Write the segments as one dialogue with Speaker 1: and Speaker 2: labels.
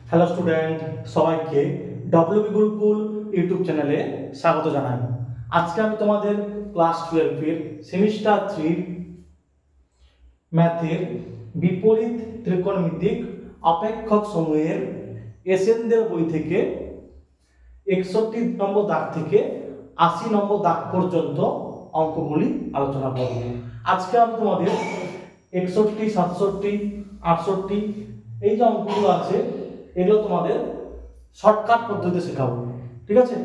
Speaker 1: Hello student, সবাইকে WB Gurukul YouTube চ্যানেলে স্বাগত জানাই। আজকে আমি তোমাদের ক্লাস 12 এর সেমিস্টার 3 ম্যাথের বিপরীত ত্রিকোণমিতিক অপেক্ষক সমূহের এসএনদের বই থেকে 61 নম্বর দাগ থেকে 80 নম্বর দাগ পর্যন্ত অঙ্কগুলি আলোচনা করব। আজকে আমি তোমাদের 61, 67, 68 এই যে অঙ্কগুলো আছে এগুলো তোমাদের শর্টকাট পদ্ধতিতে শেখাবো। ঠিক আছে,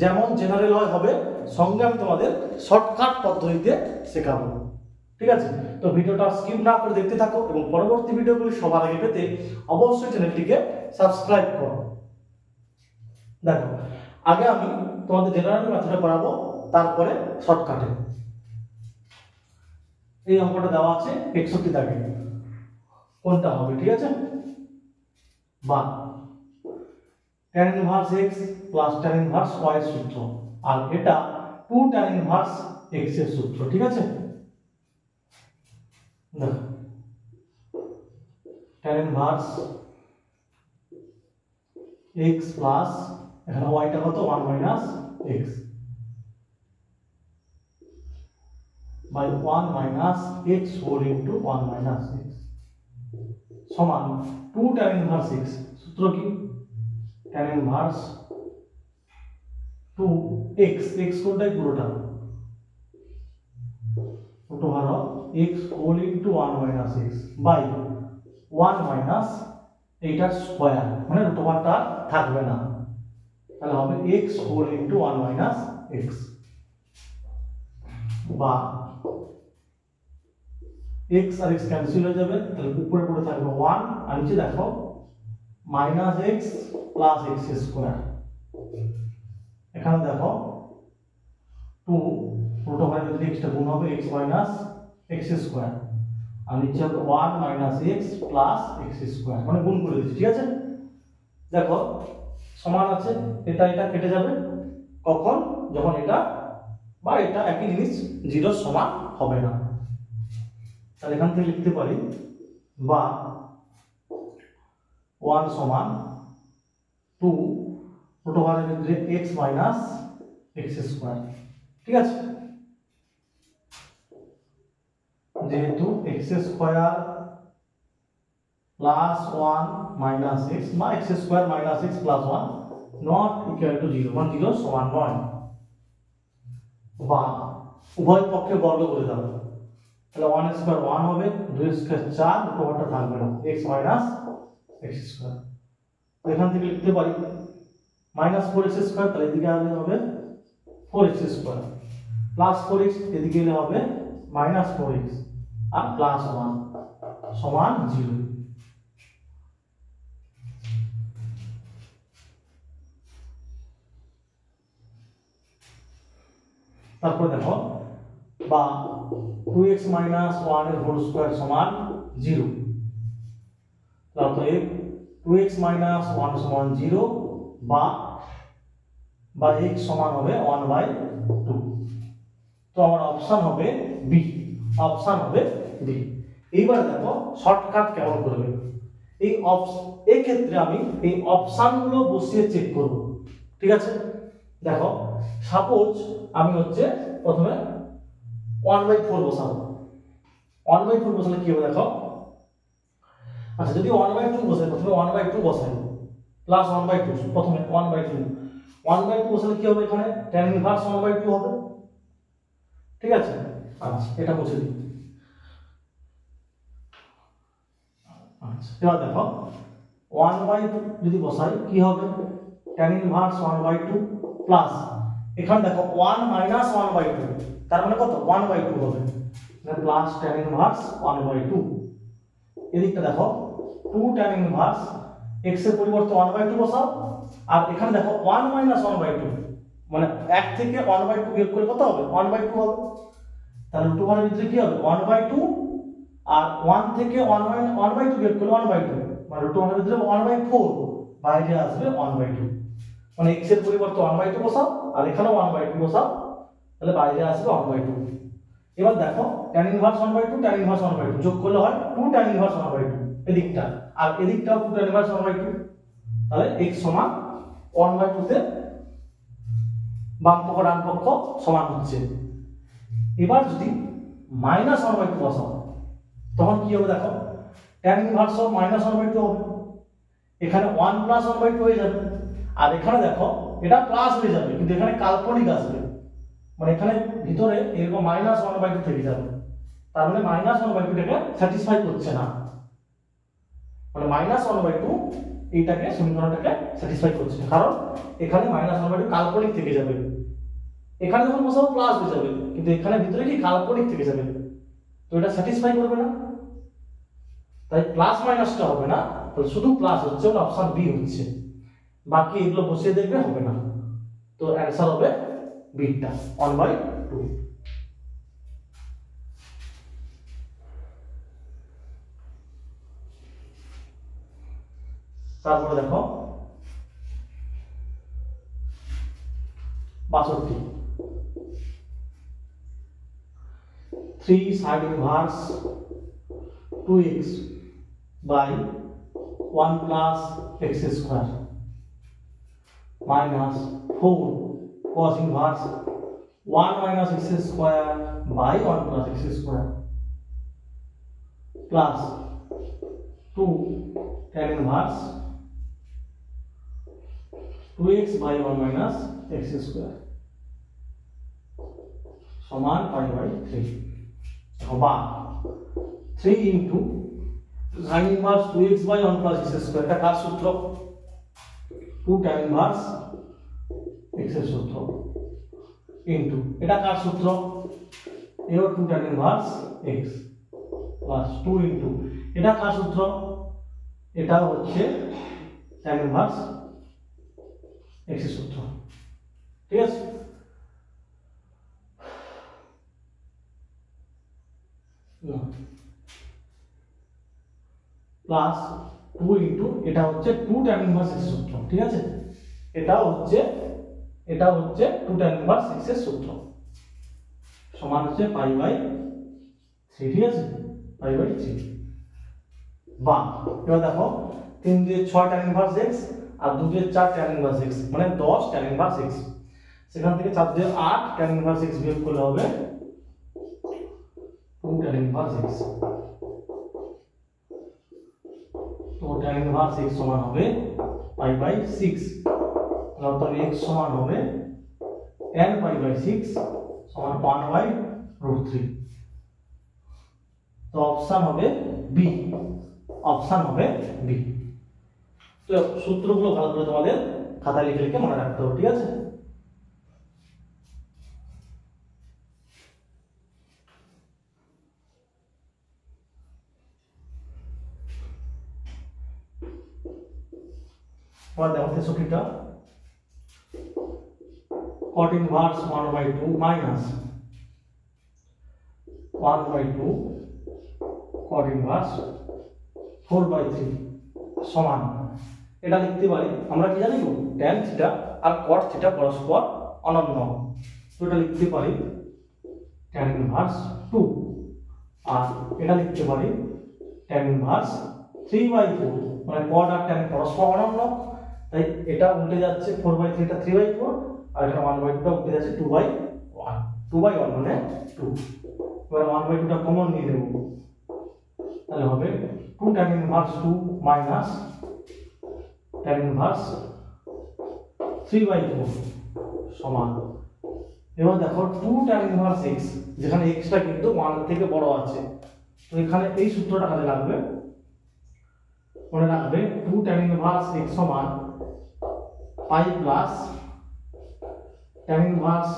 Speaker 1: যেমন জেনারেল হবে সঙ্গে আমি তোমাদের শর্টকাট পদ্ধতিতে শেখাবো। ঠিক আছে, তো ভিডিওটা স্কিপ না করে দেখতে থাকো এবং পরবর্তী ভিডিওগুলি সবার আগে পেতে অবশ্যই চ্যানেলটিকে সাবস্ক্রাইব করো। দেখো, আগে আমি তোমাদের জেনারেল মেথডে পড়াবো, তারপরে শর্টকাটে। এই অঙ্কটা দেওয়া আছে 61 দাগে, কোনটা হবে? ঠিক আছে, বা tan inverse x plus tan inverse y এর সূত্র, আর এটা 2 tan ইনভার্স x এর সূত্র। ঠিক আছে, দেখো tan ইনভার্স x প্লাস এখানে y টা কত 1 minus x by 1 minus x whole into 1 minus x সমান 2 tan ইনভার্স x। সূত্র কি? tan ইনভার্স 2x, x কোনটাই পুরোটা root over of x whole into 1 minus x by 1 minus এইটার square, মানে রুট ওভারটা থাকবে না, তাহলে হবে x whole into 1 minus x বা x আর x ক্যান্সেল হয়ে যাবে, তাহলে উপরে পড়ে থাকবে 1 আর নিচে দেখো minus x plus x square. এখানে দেখো 2 রুট ওভার যদি x টা গুণ হবে x মাইনাস x স্কয়ার আর নিচে হবে 1 minus x plus x square, মানে গুণ করে দিচ্ছি। ঠিক আছে, দেখো সমান আছে, এটা এটা কেটে যাবে কখন? যখন এটা বা এটা একই জিনিস 0 সমান হবে না। তাহলে এখান থেকে লিখতে পারি বা 1 সমান 2 রুট ওভারের ক্ষেত্রে x মাইনাস x স্কয়ার। ঠিক আছে, যেহেতু x square plus 1 minus x বা x square minus x plus 1 not equal to 0, মানে 0 সমান নয়, বা উভয় পক্ষে বর্গ করে দাও, তাহলে 1 স্কয়ার 1 হবে, 2 স্কয়ার 4, রুট ওভারটা থাকবে না, x মাইনাস x স্কয়ার। তো এখান থেকে লিখতে পারি মাইনাস 4x স্কয়ার, তাহলে এদিকে আসলে হবে 4x স্কয়ার প্লাস 4x, এদিকে এলে হবে মাইনাস 4x আর প্লাস 1 সমান 0। তারপর দেখো বা 2x মাইনাস 1 এর হোল স্কয়ার সমান 0, অতএব 2x মাইনাস 1 সমান 0 বা x সমান হবে 1/2। তো আমার অপশন হবে বি, অপশন হবে বি। এইবার দেখো শর্টকাট কেমন করবে। এই ক্ষেত্রে আমি এই অপশনগুলো বসিয়ে চেক করব। ঠিক আছে, দেখো সাপোজ আমি হচ্ছে প্রথমে 1/4 বসাবো। 1/4 বসালে কি হবে দেখো, আচ্ছা যদি 1/2 বসাই, প্রথমে 1/2 বসাই প্লাস 1/2, প্রথমে 1/2 বসালে কি হবে, এখানে tan ইনভার্স 1/2 হবে। ঠিক আছে, আচ্ছা এটা মুছে দিই। আচ্ছা এবার দেখো 1/2 যদি বসাই কি হবে, tan ইনভার্স 1/2 প্লাস এখানে দেখো 1 মাইনাস 1/2, তার মানে কত 1/2 হবে, মানে প্লাস tan ইনভার্স 1/2। এদিকটা দেখো 2 tan ইনভার্স x এর পরিবর্তে 1/2 বসাও, আর এখানে দেখো 1 মাইনাস 1/2, মানে 1 থেকে 1/2 বিয়োগ করে কত হবে 1/2 হবে, তাহলে রুট ওভারের ভিতরে কি হবে 1/2 আর 1 থেকে 1/2 বিয়োগ করলে 1/2, মানে রুট ওভারের ভিতরে 1/4, বাইরে আসবে 1/2, মানে x এর পরিবর্তে 1/2 বসাও আর এখানে 1/2 বসাও, তাহলে বাইরে আসবে 1/2। এবার দেখো tan ইনভার্স 1/2 tan ইনভার্স 1/2 যোগ করলে হয় 2 tan ইনভার্স 1/2 এদিকটা, আর এদিকটাও 2 tan ইনভার্স 1/2, তাহলে x সমান 1/2 তে বাম পক্ষ ডান পক্ষ সমান হচ্ছে। এবার যদি -1/2 বসাও তখন কি হবে দেখো, tan ইনভার্স অফ -1/2 হবে, এখানে 1 + 1/2 হয়ে যাবে, আর এখানে দেখো এটা প্লাস হয়ে যাবে কিন্তু এখানে কাল্পনিক আসবে, মানে এখানে ভিতরে এরকম -1/2 থেকে যাবে, তার মানে -1/2 টাকে স্যাটিসফাই করছে না, মানে -1/2 এইটাকে সমীকরণটাকে স্যাটিসফাই করছে না, কারণ এখানে -1/2 কাল্পনিক থেকে যাবে, এখানে যখন বসাবো প্লাস হয়ে যাবে কিন্তু এখানে ভিতরে কি কাল্পনিক থেকে যাবে, তো এটা স্যাটিসফাই করবে না, তাই প্লাস মাইনাসটা হবে না, তাহলে শুধু প্লাস হচ্ছে, ওটা অপশন বি হচ্ছে, বাকি এগুলো বসিয়ে দেখবে হবে না, তো অ্যানসার হবে বিটা 1/2। তারপরে দেখো 62, 3 sin inverse 2x by 1 plus x square minus 4 cos inverse 1 minus x square by 1 plus x square plus 2 tan inverse 2x by 1 minus x square সমান pi by 3, বা 3 into sin inverse 2x by 1 plus x square, এটা কার সূত্র, 2 tan inverse x এর সূত্র, into এটা কার সূত্র, এও 2 tan inverse x plus 2 into এটা কার সূত্র, এটা হচ্ছে tan inverse x এর সূত্র, ঠিক আছে। প্লাস 2 ইনটু এটা হচ্ছে 2 tan inverse x এর সূত্র, ঠিক আছে, এটা হচ্ছে 2 tan inverse x এর সূত্র, সমান হচ্ছে পাই বাই 3, ঠিক আছে, পাই বাই 3, বা এবার দেখো 3 দিয়ে 6 tan inverse x আর 2 দিয়ে 4 tan inverse x, মানে 10 tan inverse x, সেখান থেকে 4 দিয়ে 8 tan inverse x বিয়োগ করলে হবে 2 tan inverse x, তো tan inverse x সমান হবে পাই বাই 6, অর্থাৎ x সমান হবে n পাই বাই 6 সমান 1/√3, তো অপশন হবে বি, অপশন হবে বি। তো সূত্রগুলো ভালো করে তোমাদের খাতায় লিখে লিখে মনে রাখতে হবে, ঠিক আছে। और देखो 63টা cot inverse 1/2 minus 1/2 cot inverse 4/3 সমান, এটা লিখতে পারি আমরা কি জানি গো, tan থিটা আর cot থিটা পরস্পর অনন্য, তো এটা লিখতে পারি tan inverse 2, আর এটা লিখতে পারি tan inverse 3/4, মানে cot আর tan পরস্পর অনন্য, তাই এটা উল্টে যাচ্ছে 4/3 টা 3/4, আর এটা 1/2 টা উল্টে যাচ্ছে 2/1, 2/1 মানে 2, এবার 1/2 টা কমন নিয়ে নেব, তাহলে হবে 2 tan inverse 2 minus tan inverse 3/4 সমান, এবার দেখো 2 tan inverse x, যেখানে x টা কিন্তু 1 এর থেকে বড় আছে, তো এখানে এই সূত্রটা কাজে লাগবে, মনে রাখবে 2 tan inverse x সমান pi plus tan inverse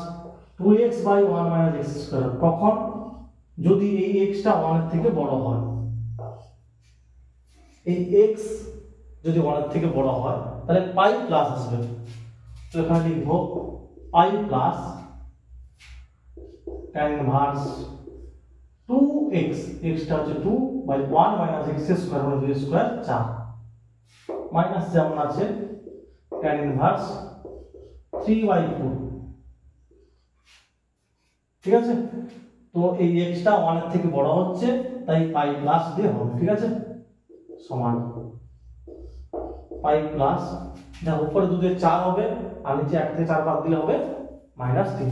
Speaker 1: 2x by 1 minus x square, কখন যদি এই x টা 1 এর থেকে বড় হয়, এই x যদি 1 এর থেকে বড় হয় তাহলে পাই প্লাস আসবে, তো এখানে লিখব পাই plus tan inverse 2x, x টা হচ্ছে 2 by 1 minus x square মানে 2 স্কয়ার 4, মাইনাস যেমন আছে tan inverse 3/4, ঠিক আছে, তো এই x টা 1 এর থেকে বড় হচ্ছে তাই পাই প্লাস দিয়ে হবে, ঠিক আছে, সমান পাই প্লাস, দেখো উপরে 2 দিয়ে 4 হবে আর নিচে 1 থেকে 4 বাদ দিলে হবে -3।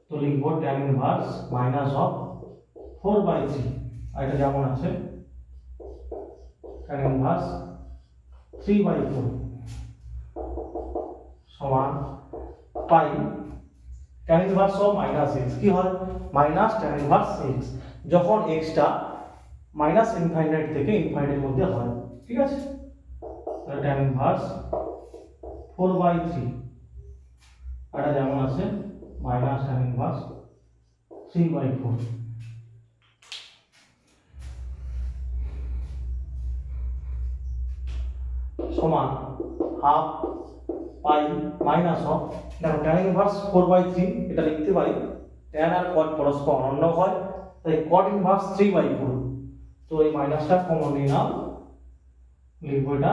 Speaker 1: তো লিখবো tan ইনভার্স মাইনাস অফ 4/3, আর এটা যেমন আছে tan ইনভার্স 3/4 সমান পাই tan ইনভার্স অফ -x কি হয় মাইনাস tan ইনভার্স x, যখন x টা -ইনফাইনাইট থেকে ইনফাইনাইটের মধ্যে হয়, ঠিক আছে। তাহলে tan ইনভার্স 4/3, এটা যেমন আছে মাইনাস tan ইনভার্স 3/4 সমান হাফ পাই মাইনাস অফ, দেখো tan ইনভার্স 4/3 এটা লিখতে পারি, tan আর cot পরস্পর অনন্য হয়, তাই cot ইনভার্স 3/4, তো এই মাইনাসটা কমন নিয়ে নাও, লিখবো এটা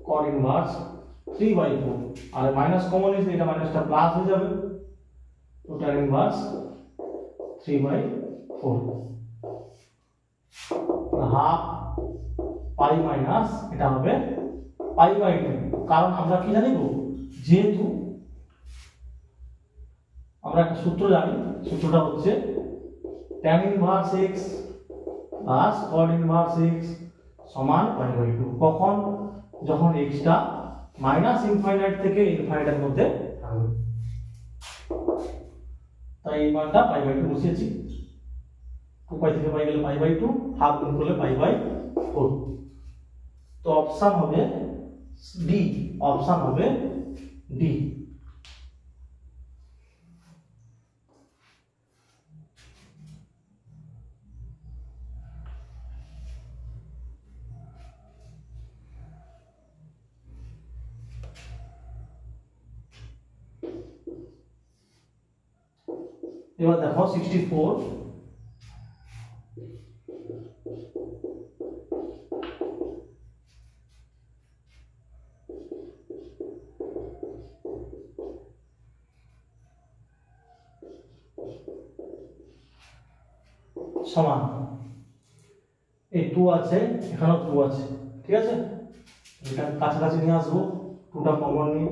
Speaker 1: cot ইনভার্স 3/4, আর মাইনাস কমন নিলে এটা মাইনাসটা প্লাস হয়ে যাবে, তো tan ইনভার্স 3/4 হাফ পাই মাইনাস এটা হবে পাই/2, কারণ আমরা কি জানি গো, যেহেতু আমরা একটা সূত্র জানি, সূত্রটা হচ্ছে tan inverse x plus cot inverse x সমান পাই/2, কখন যখন x টা -ইনফাইনাইট থেকে ইনফাইনাইটের মধ্যে থাকবে, তাই এই মানটা পাই/2 বসিয়েছি, 2 পাই থেকে পাই গেলে পাই/2, হাফ গুণ করলে পাই/4, তো অপশন হবে ডি, অপশন হবে ডি। এবার দেখো 64, সমান এই 2 আছে এখানেও 2 আছে, ঠিক আছে, এটা কাছাকাছি নিয়ে আসবো, 2টা কমন নিয়ে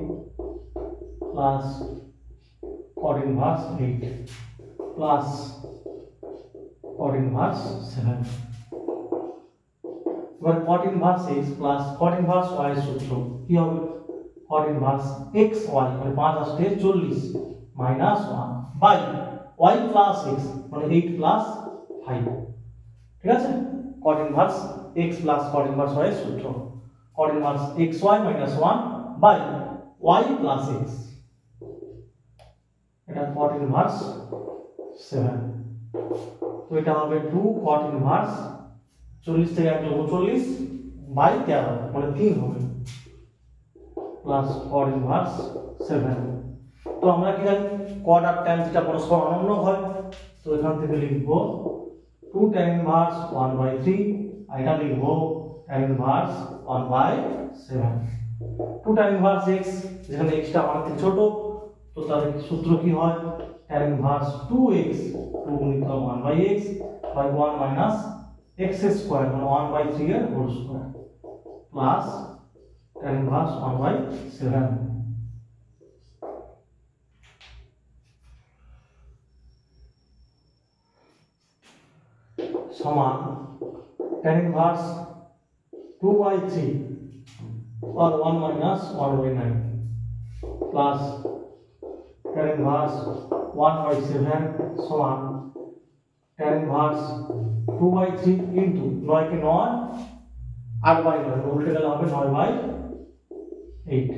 Speaker 1: plus cot inverse 8 plus cot inverse 7, এবার cot inverse x plus cot inverse y এর সূত্র কি হবে, cot ইনভার্স x y মানে 5 আসছে 40 minus 1 by y plus x মানে 8 প্লাস 5, ঠিক আছে। cot inverse x plus cot inverse y এর সূত্র cot inverse xy minus 1 by y plus x, এটা cot ইনভার্স 7, তো এটা হবে 2 cot ইনভার্স 40 থেকে 1 লব 40 বাই 13 মানে 3 হবে প্লাস cot ইনভার্স 7, তো আমরা কি জানি cot আর tan থিটা পরস্পর অনন্য হয়, তো এখান থেকে লিখব 2 tan ইনভার্স 1/3, আর এটা লিখব tan inverse 1/7, 2 tan inverse x, যেখানে x টা আমার থেকে ছোট, তো তার সূত্র কি হয় tan ইনভার্স 2x 2 গুণিত 1/x by 1 minus x square মানে 1/3 এর whole square plus tan inverse 1/7, সমান tan inverse 2/3 or 1 minus 1/9 plus tan inverse 1/7 সমান tan ইনভার্স 2/3 into 9 কে 9 8/9 উল্টে গেলে হবে 9/8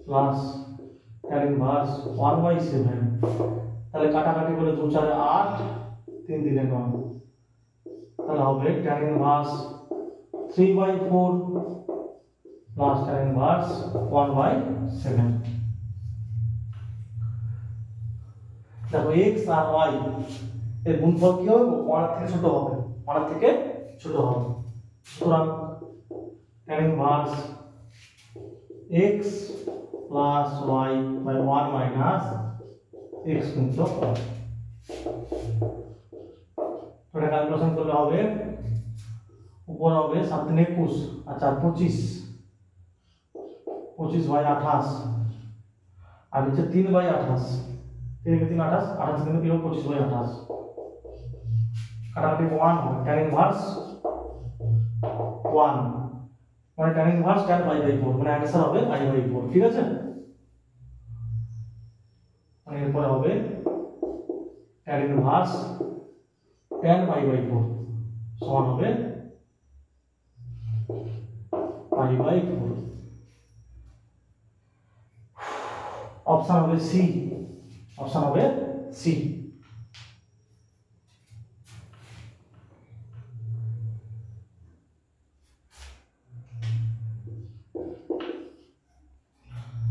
Speaker 1: প্লাস tan ইনভার্স 1/7, তাহলে কাটাকাটি করে 2 4 8 3 3 9, তাহলে হবে tan inverse 3/4 plus tan inverse 1/7, দেখো x আর y এর গুণফল কি হবে 1 থেকে ছোট হবে, 1 থেকে ছোট হবে, সুতরাং tan inverse x plus y by 1 minus x গুণিত y, তো এটা ক্যালকুলেশন করলে হবে উপর হবে 7 3 21, আচ্ছা 25, 25/28 আর নিচে 3/28, 3 3 28, 28 3 কি হবে 25/28, কাটাকাটি 1 হবে tan ইনভার্স 1 মানে tan ইনভার্স tan y/4 মানে आंसर হবে i/4, ঠিক আছে। মানে এরপর হবে tan ইনভার্স tan y/4 সমান হবে i/4। অপশন হবে সি, অপশন হবে সি।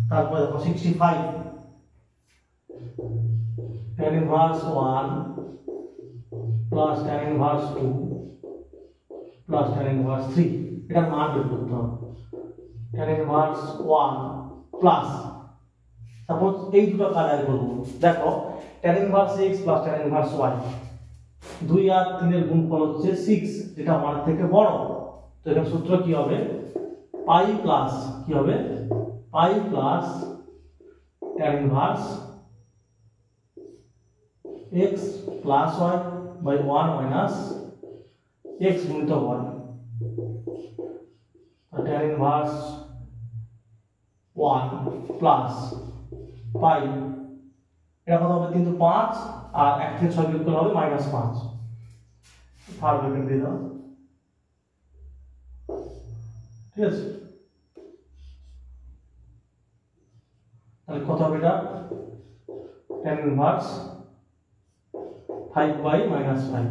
Speaker 1: তারপর দেখো 65 tan inverse 1 plus tan inverse 2 plus tan inverse 3, এটার মান বের করতে হবে। tan ইনভার্স 1 প্লাস, সাপোজ এই দুটো কাজ করব, দেখো tan inverse x plus tan inverse y, 2 আর 3 এর গুণফল হচ্ছে 6, যেটা 1 থেকে বড়। তো এখানে সূত্র কি হবে, পাই প্লাস কি হবে, pi plus tan inverse x plus y by 1 minus x গুণিত y, tan inverse 1 plus pi, এটা কত হবে 3 5 আর 1 থেকে 6 বিয়োগ করলে হবে -5, ফার ব্র্যাকেট দিয়ে দাও, ঠিক আছে। তাহলে কত হবে এটা, tan ইনভার্স 5/-5।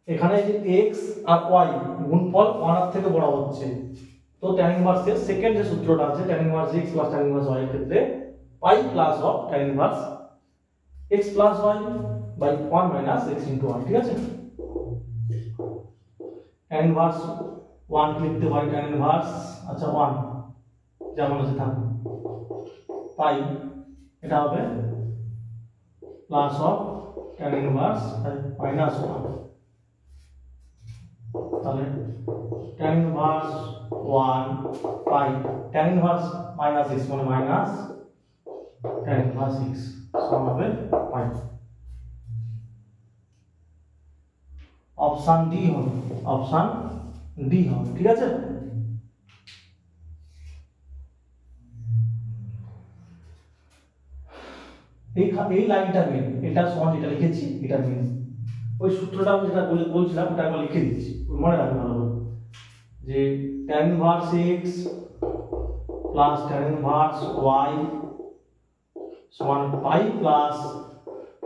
Speaker 1: এখানে যে x আর y গুণফল 1 এর থেকে বড় হচ্ছে, তো tan ইনভার্স এর সেকেন্ড যে সূত্রটা আছে tan inverse x plus tan inverse y এর ক্ষেত্রে pi plus of tan inverse x plus y by 1 minus x into y, ঠিক আছে। tan ইনভার্স 1 লিখতে পারি, tan ইনভার্স আচ্ছা 1 যেমন আছে থাকবে, পাই এটা হবে plus of tan inverse minus 1, তাহলে tan ইনভার্স 1 পাই tan ইনভার্স মাইনাস x মানে মাইনাস tan ইনভার্স x সমান হবে পাই। অপশন ডি হবে, অপশন ডি হবে, ঠিক আছে। এই লাইনটা মেন, এটা সমান যেটা লিখেছি এটা মেন, ওই সূত্রটা আমি যেটা বলছিলাম ওটা আমি লিখে দিচ্ছি, মনে রাখবেন ভালো করে, যে tan inverse x plus tan inverse y সমান pi plus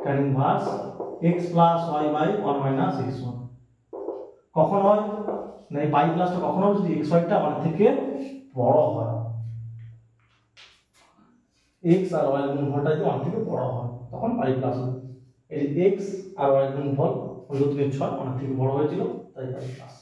Speaker 1: tan inverse x plus y by 1 minus x1। কখন হয় না, এই পাই প্লাসটা কখন হবে যদি xy টা 1 থেকে বড় হয়, x আর y এর গুণফলটা যদি 1 থেকে বড় হয় তখন পাই প্লাস হবে। এই যে x আর y এর গুণফল 2 3 6 1 থেকে বড় হয়েছিল তাই পাই plus.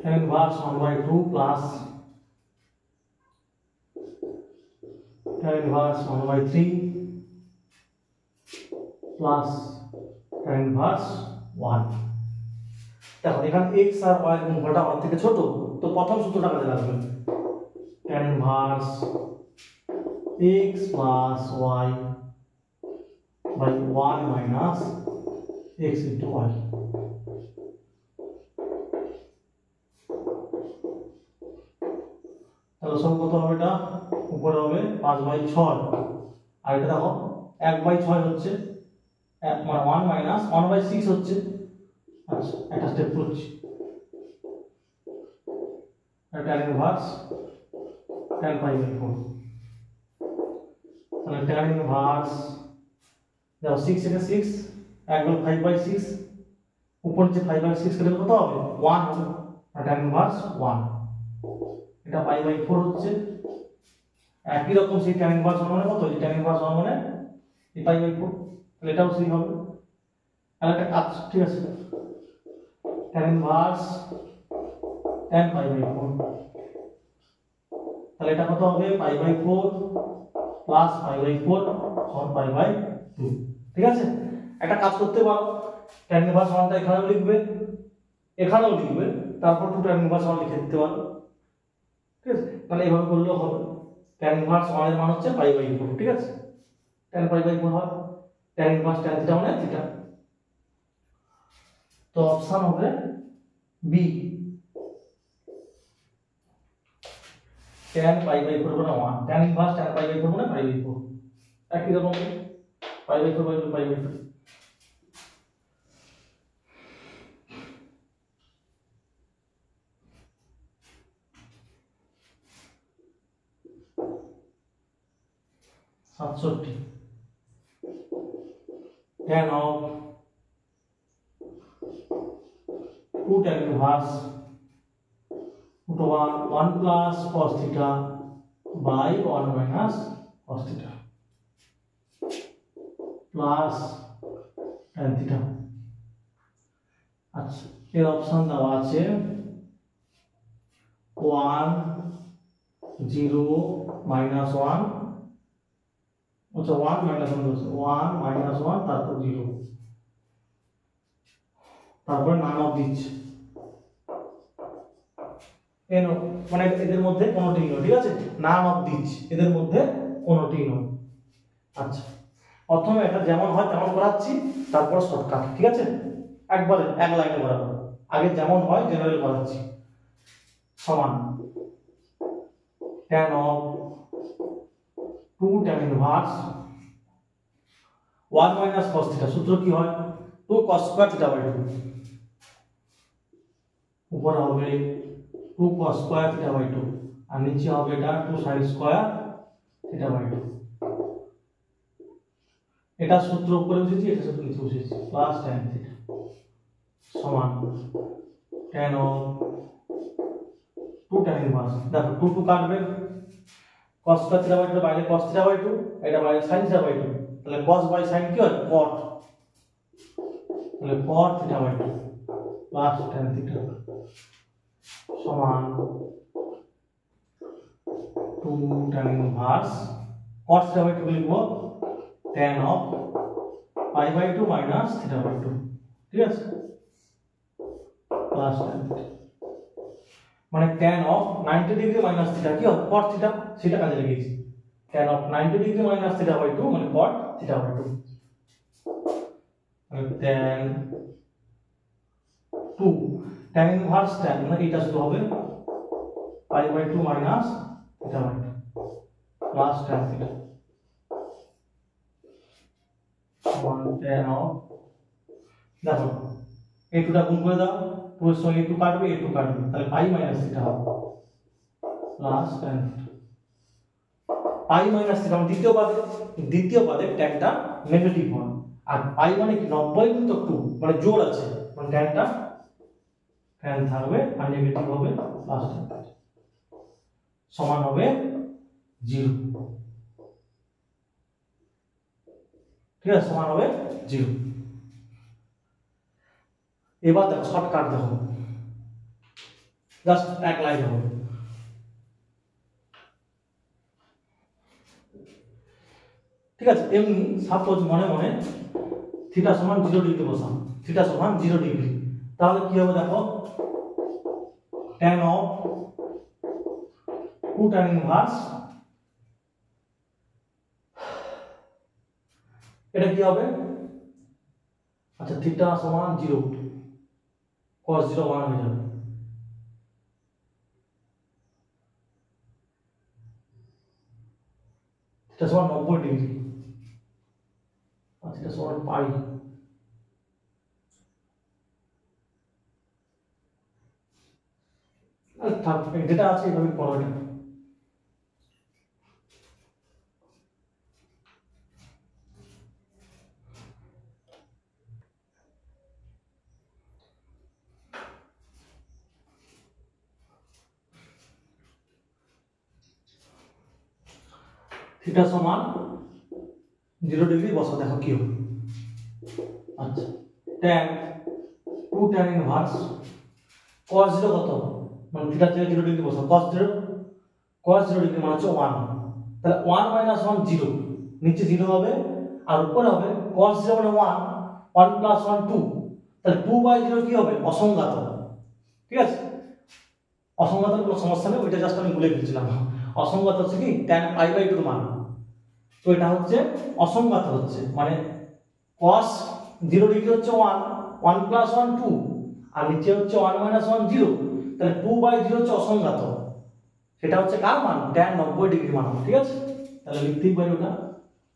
Speaker 1: tan inverse 1/2 plus tan inverse 1/3 plus tan inverse 1। দেখো এখানে x আর y এর গুণফলটা 1 থেকে ছোট, তো প্রথম সূত্রটা কাজে লাগবে, tan inverse x plus y by 1 minus x into y। তাহলে সব কত হবে, এটা উপরে হবে 5/6 আর এটা দেখো 1/6 হচ্ছে, মানে 1 মাইনাস 1/6 হচ্ছে। আচ্ছা একটা স্টেপ করছি, tan ইনভার্স tan π/4, তাহলে tan ইনভার্স দেখো 6 এটা 6 1 হলো 5/6, উপর যে 5/6 কেটে কত হবে 1 হবে, আর tan ইনভার্স 1, এটা π/4 হচ্ছে। একই রকম সেই tan ইনভার্স 1 মানে কত, এই tan ইনভার্স 1 মানে এই π/4, তাহলে এটাও সেই হবে। আর একটা কাজ, ঠিক আছে, tan ইনভার্স tan π/4, তাহলে এটা কত হবে π/4 প্লাস π/4 সমান π/2। ঠিক আছে, একটা কাজ করতে পারো, tan ইনভার্স মানটা এখানেও লিখবে, এখানেও লিখবে, তারপর 2 tan ইনভার্স মান লিখে দিতে পারো। ঠিক আছে, তাহলে এইভাবে করলেও হবে। tan ইনভার্স 1 এর মান হচ্ছে π/4। ঠিক আছে, tan π/4 হয়, tan ইনভার্স tan থিটা মানে থিটা। তো অপশন হবে বি, tan π/4 মানে 1, tan ইনভার্স tan π/4 মানে π/4, একই রকম π/4/2 π/2। সাতষট্টি tan of 2 tan inverse root over 1 plus cos theta by 1 minus cos theta plus tan theta। আচ্ছা, এর অপশন দেওয়া আছে 1 0 minus 1, আচ্ছা 1 minus 1 আছে, 1 minus 1 তারপর 0, তারপর নান অফ দিচ্ছে এনো, মানে এদের মধ্যে কোনোটি নয়। ঠিক আছে, নান অফ দিচ্ছে, এদের মধ্যে কোনোটি নয়। আচ্ছা, প্রথমে এটা যেমন হয় তেমন করাচ্ছি, তারপর শর্টকাট। ঠিক আছে, একবারে এক লাইনে করাবো, আগে যেমন হয় জেনারেল করাচ্ছি। সমান tan of 2 tan inverse 1 minus cos theta, সূত্র কি হয় 2 cos square theta by 2, উপরে হবে 2 cos square theta by 2 আর নিচে হবে এটা 2 sin square theta by 2। এটা সূত্র উপরে বসেছি, এটা সূত্র নিচে বসেছি, প্লাস tan theta সমান tan of 2 tan inverse, দেখো 2 2 কাটবে, cos square theta by 2 বাইরে cos theta by 2, এটা বাইরে sin theta by 2, তাহলে cos by sin কি হয় cot, তাহলে cot theta by 2 plus tan theta সমান 2 tan inverse cos theta by 2 লিখবো tan of pi by 2 minus theta by 2। ঠিক আছে, প্লাস tan theta মানে tan of 90 degree minus theta কি হয় cot থিটা, সেটা কাজে লাগিয়েছি। tan of 90 degree minus theta by 2 মানে cot থিটা বাই 2, মানে tan 2 tan ইনভার্স tan মানে এটা শুধু হবে pi by 2 minus theta by 2 plus tan theta সমান tan of, দেখো এই টুটা গুণ করে দাও, 2 এর সঙ্গে 2 কাটবে, 2 কাটবে, তাহলে পাই মাইনাস থিটা হবে প্লাস tan থিটা। পাই মাইনাস থিটা মানে দ্বিতীয় পাদে ট্যানটা নেগেটিভ হয়, আর পাই মানে কি 90 গুণ 2 মানে জোর আছে, মানে ট্যানটা ট্যান থাকবে আর নেগেটিভ হবে প্লাস tan থিটা সমান হবে 0। ঠিক আছে, সমান হবে 0। এবার দেখো শর্টকাট, দেখো জাস্ট এক লাইন হবে। ঠিক আছে, এমনি সাপোজ মনে মনে থিটা সমান 0 ডিগ্রি বসান, থিটা সমান 0 ডিগ্রি, তাহলে কি হবে দেখো tan of 2 tan ইনভার্স, এটা কি হবে, আচ্ছা থিটা সমান 0 cos 0 1 হয়ে যাবে, থিটা সমান 90 ডিগ্রি আর থিটা সমান পাই, যেটা আছে এইভাবে করো। এটা থিটা সমান 0 ডিগ্রি বসা, দেখো কি হবে। আচ্ছা tan 2 tan ইনভার্স cos 0 কত, মানে থিটা থেকে 0 ডিগ্রি বসাও, cos 0 ডিগ্রি মানে হচ্ছে 1, তাহলে 1 মাইনাস 1 0, নিচে 0 হবে আর উপরে হবে cos 0 মানে 1, 1 প্লাস 1 2, তাহলে 2/0 কি হবে, অসংজ্ঞাত। ঠিক আছে, অসংজ্ঞাতের কোনো সমস্যা নেই, ওইটা জাস্ট আমি ভুলে গেছিলাম। অসংজ্ঞাত হচ্ছে কি tan π/2 এর মান, তো এটা হচ্ছে অসংজ্ঞাত হচ্ছে, মানে cos 0 ডিগ্রি হচ্ছে 1, 1 প্লাস 1 2, আর নিচে হচ্ছে 1 মাইনাস 1 0, তাহলে 2/0 হচ্ছে অসংজ্ঞাত, সেটা হচ্ছে কার মান, tan 90 ডিগ্রি মান। ঠিক আছে, তাহলে লিখতেই পারি ওটা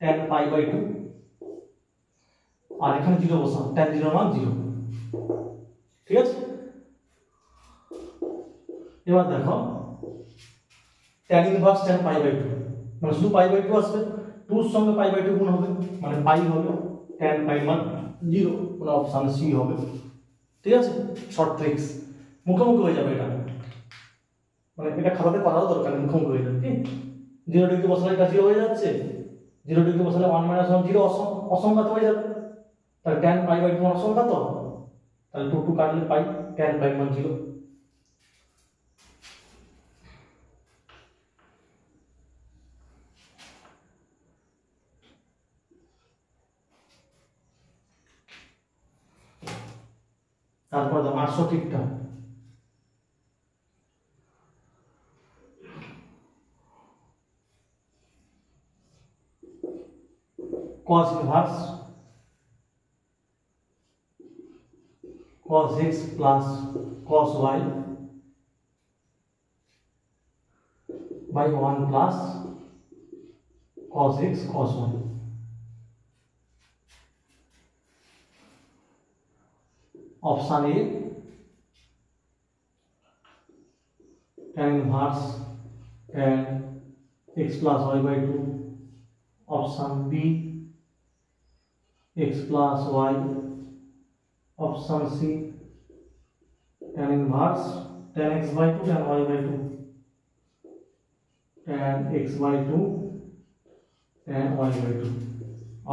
Speaker 1: tan π/2, আর এখানে 0 বসাও, tan 0 মান 0। ঠিক আছে, এবার দেখো tan ইনভার্স tan π/2, মানে শুধু π/2 আসবে, 2 এর সঙ্গে π/2 গুণ হবে, মানে পাই হবে, tan π মান 0, মানে অপশন সি হবে। ঠিক আছে, শর্ট ট্রিক্স, মুখোমুখি হয়ে যাবে এটা, মানে এটা খাতাতে করাও দরকার নেই, মুখোমুখি হয়ে যাবে। ঠিক, 0 ডিগ্রি বসালে এটা 0 হয়ে যাচ্ছে, 0 ডিগ্রি বসালে 1 মাইনাস 1 0 অসংজ্ঞাত হয়ে যাবে, তাহলে tan π/2 মান অসংজ্ঞাত, তাহলে 2 2 কাটলে পাই, tan π মান 0। তারপর দাও 68টা, cos inverse cos x plus cos y by 1 plus cos x cos y। Option A tan inverse tan x plus y by 2, option B x plus y, option C tan inverse tan x by 2 tan y by 2, tan x by 2 tan y by 2,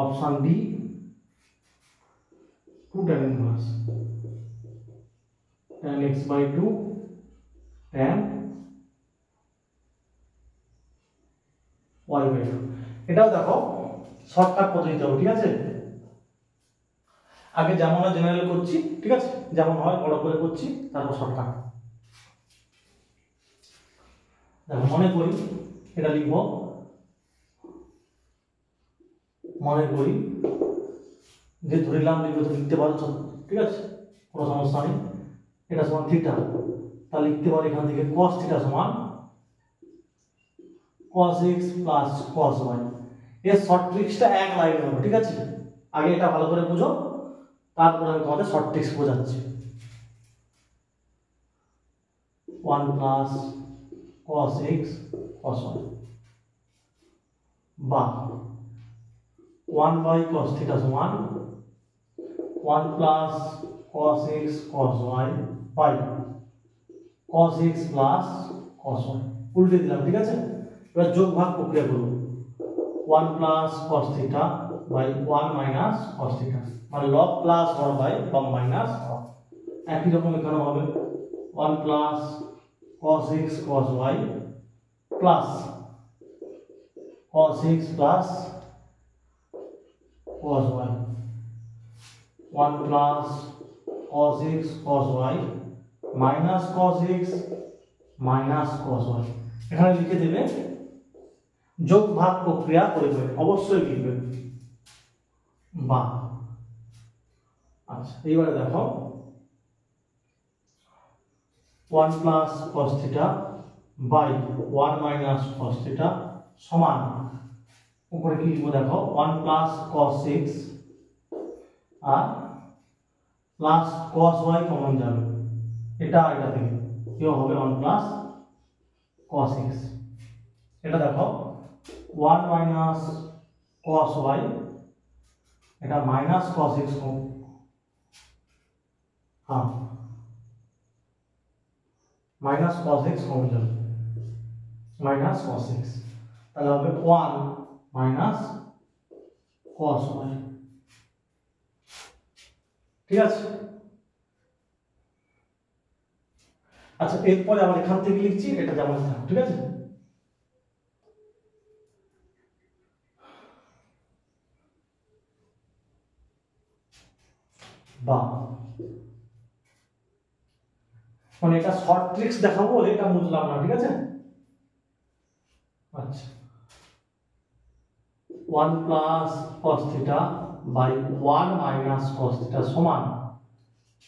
Speaker 1: option D 2 tan inverse tan x by 2 tan y by 2। এটাও দেখো shortcut পদ্ধতিতে হবে। ঠিক আছে, আগে যেমন হয় general করছি, ঠিক আছে, যেমন হয় বড় করে করছি, তারপর শর্টকাট। দেখো মনে করি এটা লিখব, মনে করি যে ধরিলাম লিখবে তো লিখতে পারো, ঠিক আছে, কোনো সমস্যা নেই। এটা সমান থিটা, তাহলে লিখতে পারি এখান থেকে cos থিটা সমান cos x plus cos y। এর শর্ট ট্রিক্সটা এক লাইনে হবে। ঠিক আছে, আগে এটা ভালো করে বুঝো, তারপর আমি তোমাদের শর্ট ট্রিক্স বোঝাচ্ছি। 1 plus cos x cos y বা 1 বাই cos থিটা সমান 1 plus cos x cos y by cos x plus cos y, উল্টে দিলাম। ঠিক আছে, এবার যোগ ভাগ প্রক্রিয়া করব, 1 plus cos theta by 1 minus cos theta, মানে লব প্লাস হর বাই লব মাইনাস হর। একই রকম এখানে হবে 1 plus cos x cos y plus cos x plus cos y, 1 plus cos x cos y minus cos x minus cos y। এখানে লিখে দেবে, যোগ ভাগ প্রক্রিয়া করবে, অবশ্যই লিখবে বা। আচ্ছা, এইবারে দেখো 1 plus cos theta by 1 minus cos theta সমান, উপরে কি লিখবো দেখো 1 প্লাস cos x আর প্লাস cos y কমন যাবে, এটা এটা থেকে কি হবে 1 প্লাস cos x। এটা দেখো 1 মাইনাস cos y, এটা মাইনাস cos x, হ্যাঁ মাইনাস cos x কমন যাবে, মাইনাস cos x, তাহলে হবে 1 মাইনাস cos y। ঠিক আছে, আচ্ছা এরপরে আবার এখান থেকে লিখছি, এটা যেমন থাক, ঠিক আছে। বা মানে এটা শর্ট ট্রিক্স দেখাবো বলে এটা বুঝলাম না, ঠিক আছে। আচ্ছা 1 plus cos theta by 1 minus cos theta সমান,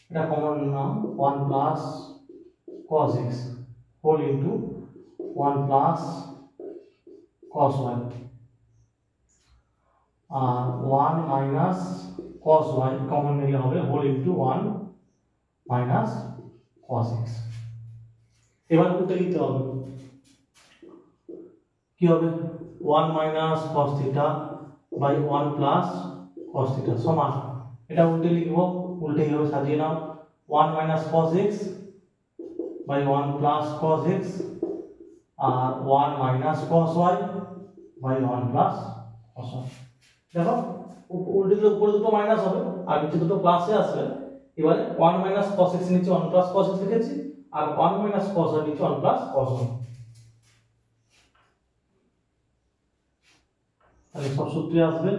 Speaker 1: এটা কমন নাম 1 plus cos x whole into 1 plus cos y আর 1 মাইনাস cos y কমন নিলে হবে whole into 1 minus cos x। এবার উল্টে দিতে হবে, কি হবে 1 minus cos theta by 1 plus cos theta সমান, এটা উল্টে লিখবো, উল্টে হবে সাজিয়ে নাও 1 minus cos x by 1 plus cos x আর 1 minus cos y by 1 plus cos y। দেখো উল্টে দিলে উপরে দুটো মাইনাস হবে আর নিচে দুটো প্লাসে আসবে। এবারে 1 মাইনাস cos x নিচে 1 প্লাস cos x লিখেছি আর 1 মাইনাস cos y নিচে 1 প্লাস cos y। তাহলে সব সূত্রে আসবে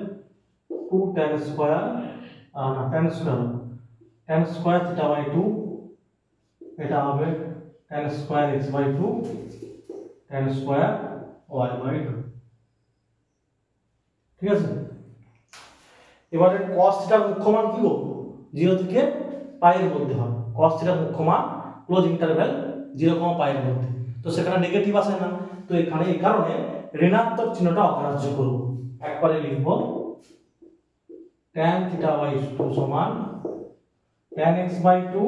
Speaker 1: 2 tan স্কয়ার না tan স্কয়ার থিটা বাই 2, এটা হবে tan square x by 2 tan square y by 2, ঠিক আছে। এবারে cos থিটার মুখ্য মান কি গো 0 থেকে পাই এর মধ্যে হবে। cos থিটার মুখ্য মান ক্লোজ ইন্টারভ্যাল 0, পাই এর মধ্যে, তো সেখানে নেগেটিভ আসে না, তো এখানে এই কারণে ঋণাত্মক চিহ্নটা অগ্রাহ্য করব। একবারে লিখব tan থিটা বাই 2 সমান tan x by 2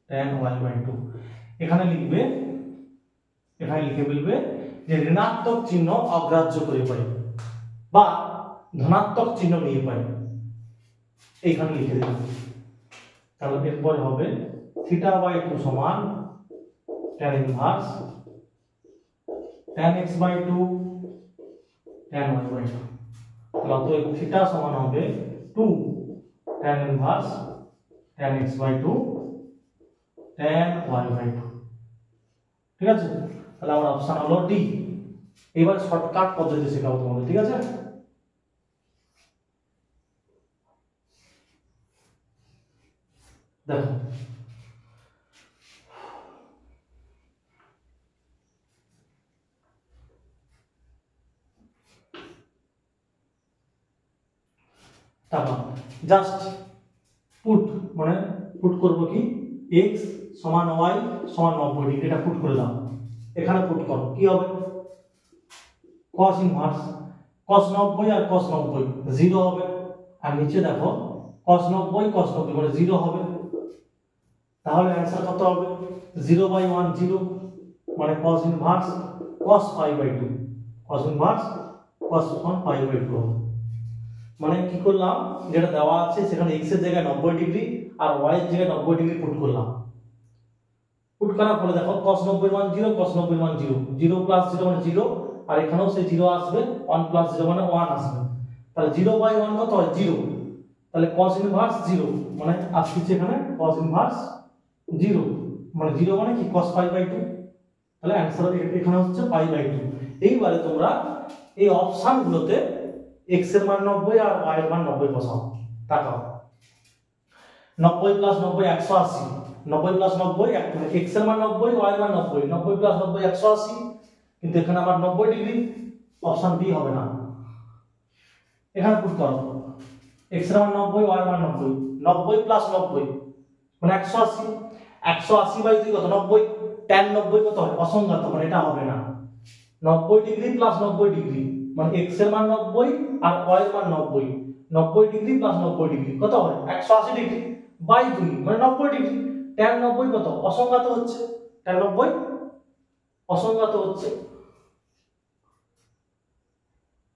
Speaker 1: tan y by 2। এখানে লিখবে, এখানে লিখে বলবে যে ঋণাত্মক চিহ্ন অগ্রাহ্য করে পাই বা ধনাত্মক চিহ্ন নিয়ে পাই, এইখানে লিখে দিলাম। তাহলে এরপর হবে থিটা বাই 2 সমান tan inverse tan x by 2 tan y by 2। তাহলে তো থিটা সমান হবে 2 tan inverse tan x by 2 tan y by 2, ঠিক আছে। তাহলে আমার অপশন হলো ডি। এবার শর্টকাট পদ্ধতি শেখাবো তোমাদের, ঠিক আছে। দেখো তারপর জাস্ট পুট মানে পুট করব কি x সমান y সমান 90 ডিগ্রি, এটা পুট করে দাও। এখানে পুট করো কি হবে cos ইনভার্স cos 90 আর cos 90 0 হবে, আর নিচে দেখো cos 90 cos 90 মানে 0 হবে। তাহলে आंसर কত হবে 0/1 0 মানে cos inverse cos pi by 2, cos inverse cos pi by 2 হবে। মানে কি করলাম, যেটা দেওয়া আছে সেখানে x এর জায়গায় 90 ডিগ্রি আর y এর জায়গায় 90 ডিগ্রি পুট করলাম। পুট করার ফলে দেখো cos 90 মান 0 cos 90 মান 0, 0 প্লাস 0 মানে 0 আর এখানেও সেই 0 আসবে, 1 প্লাস 0 মানে 1 আসবে। তাহলে 0/1 কত হয় 0, তাহলে cos ইনভার্স 0 মানে আসছে এখানে cos ইনভার্স 0 মানে 0 মানে কি cos pi বাই 2, তাহলে आंसर এখানে হচ্ছে pi বাই 2। এইবারে তোমরা এই অপশনগুলোতে x এর মান 90 আর y এর মান 90 বসাও। তাকাও 90 প্লাস 90 180, 90 প্লাস 90 x এর মান 90 y এর মান 90, 90 প্লাস 90 180, কিন্তু এখানে আমার 90 ডিগ্রি, অপশন বি হবে না। এখানে পুট করো x এর মান 90 y এর মান 90, 90 প্লাস 90 মানে 180, 180 বাই 2 কত 90, tan 90 কত হয় অসংখ্যাত মানে এটা হবে না। 90 ডিগ্রি প্লাস 90 ডিগ্রি মানে x এর মান 90 আর y এর মান 90, 90 ডিগ্রি প্লাস 90 ডিগ্রি কত হয় 180 ডিগ্রি বাই 2 মানে 90 ডিগ্রি। tan 90 কত অসংখ্যাত হচ্ছে, tan 90 অসংখ্যাত হচ্ছে,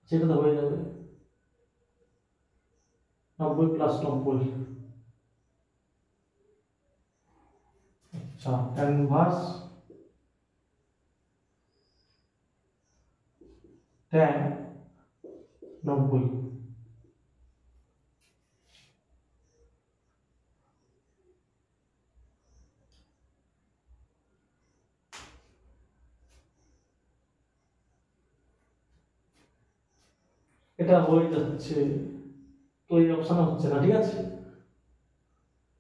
Speaker 1: সেটা তো হয়ে যাবে 90 প্লাস 90। আচ্ছা tan ইনভার্স tan 90, এটা হয়ে যাচ্ছে, তো এই অপশন হচ্ছে না, ঠিক আছে।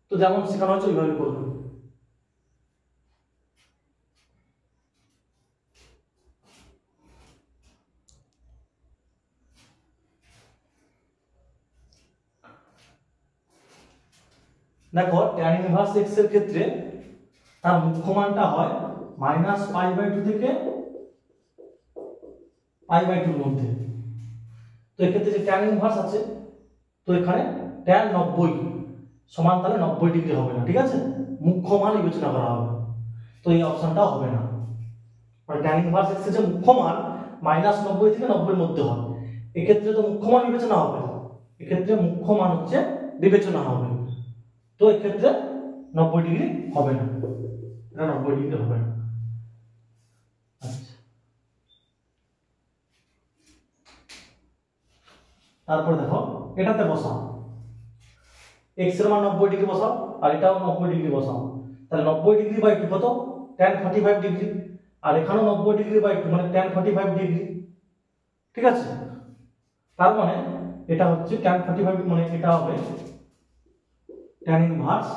Speaker 1: তো যেমন শেখানো হচ্ছে ওইভাবে করবে। দেখো tan ইনভার্স x এর ক্ষেত্রে তার মুখ্য মানটা হয় -π/2 থেকে π/2 এর মধ্যে। তো এক্ষেত্রে যে tan ইনভার্স আছে, তো এখানে tan 90 সমান তাহলে 90 ডিগ্রি হবে না, ঠিক আছে, মুখ্য মান বিবেচনা করা হবে, তো এই অপশনটা হবে না। মানে tan ইনভার্স x এর যে মুখ্য মান -90 থেকে 90 এর মধ্যে হয়, এক্ষেত্রে তো মুখ্য মান বিবেচনা হবে, এক্ষেত্রে মুখ্য মান হচ্ছে বিবেচনা হবে, তো এক্ষেত্রে 90 ডিগ্রি হবে না, এটা 90 ডিগ্রি হবে না। আচ্ছা, তারপর দেখো এটাতে বসাও, x এর মান 90 ডিগ্রি বসাও আর এটাও 90 ডিগ্রি বসাও, তাহলে 90 ডিগ্রি বাই 2 কত, tan 45 ডিগ্রি, আর এখানেও 90 ডিগ্রি বাই 2 মানে tan 45 ডিগ্রি, ঠিক আছে। তার মানে এটা হচ্ছে tan 45 মানে এটা হবে tan inverse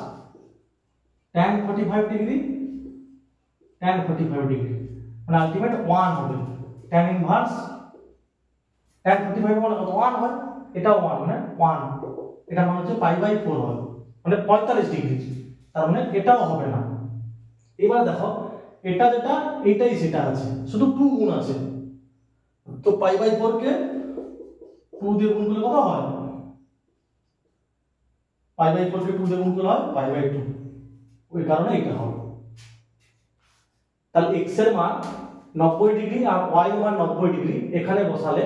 Speaker 1: tan 45 degree tan 45 degree, মানে আলটিমেট 1 হবে। tan ইনভার্স tan 45 মানে কত, 1 হয়, এটাও 1 মানে 1, এটা মানে হচ্ছে π/4 হয়, মানে 45 ডিগ্রি, তার মানে এটাও হবে না। এবার দেখো এটা যেটা এটাই সেটা আছে, শুধু 2 গুণ আছে, তো π/4 কে 2 দিয়ে গুণ করলে কত হয়, π/4 কে 2 দিয়ে গুণ করলে হয় π/2, ওই কারণে এটা হবে। তাহলে x এর মান 90 ডিগ্রি আর y এর মান 90 ডিগ্রি, এখানে বসালে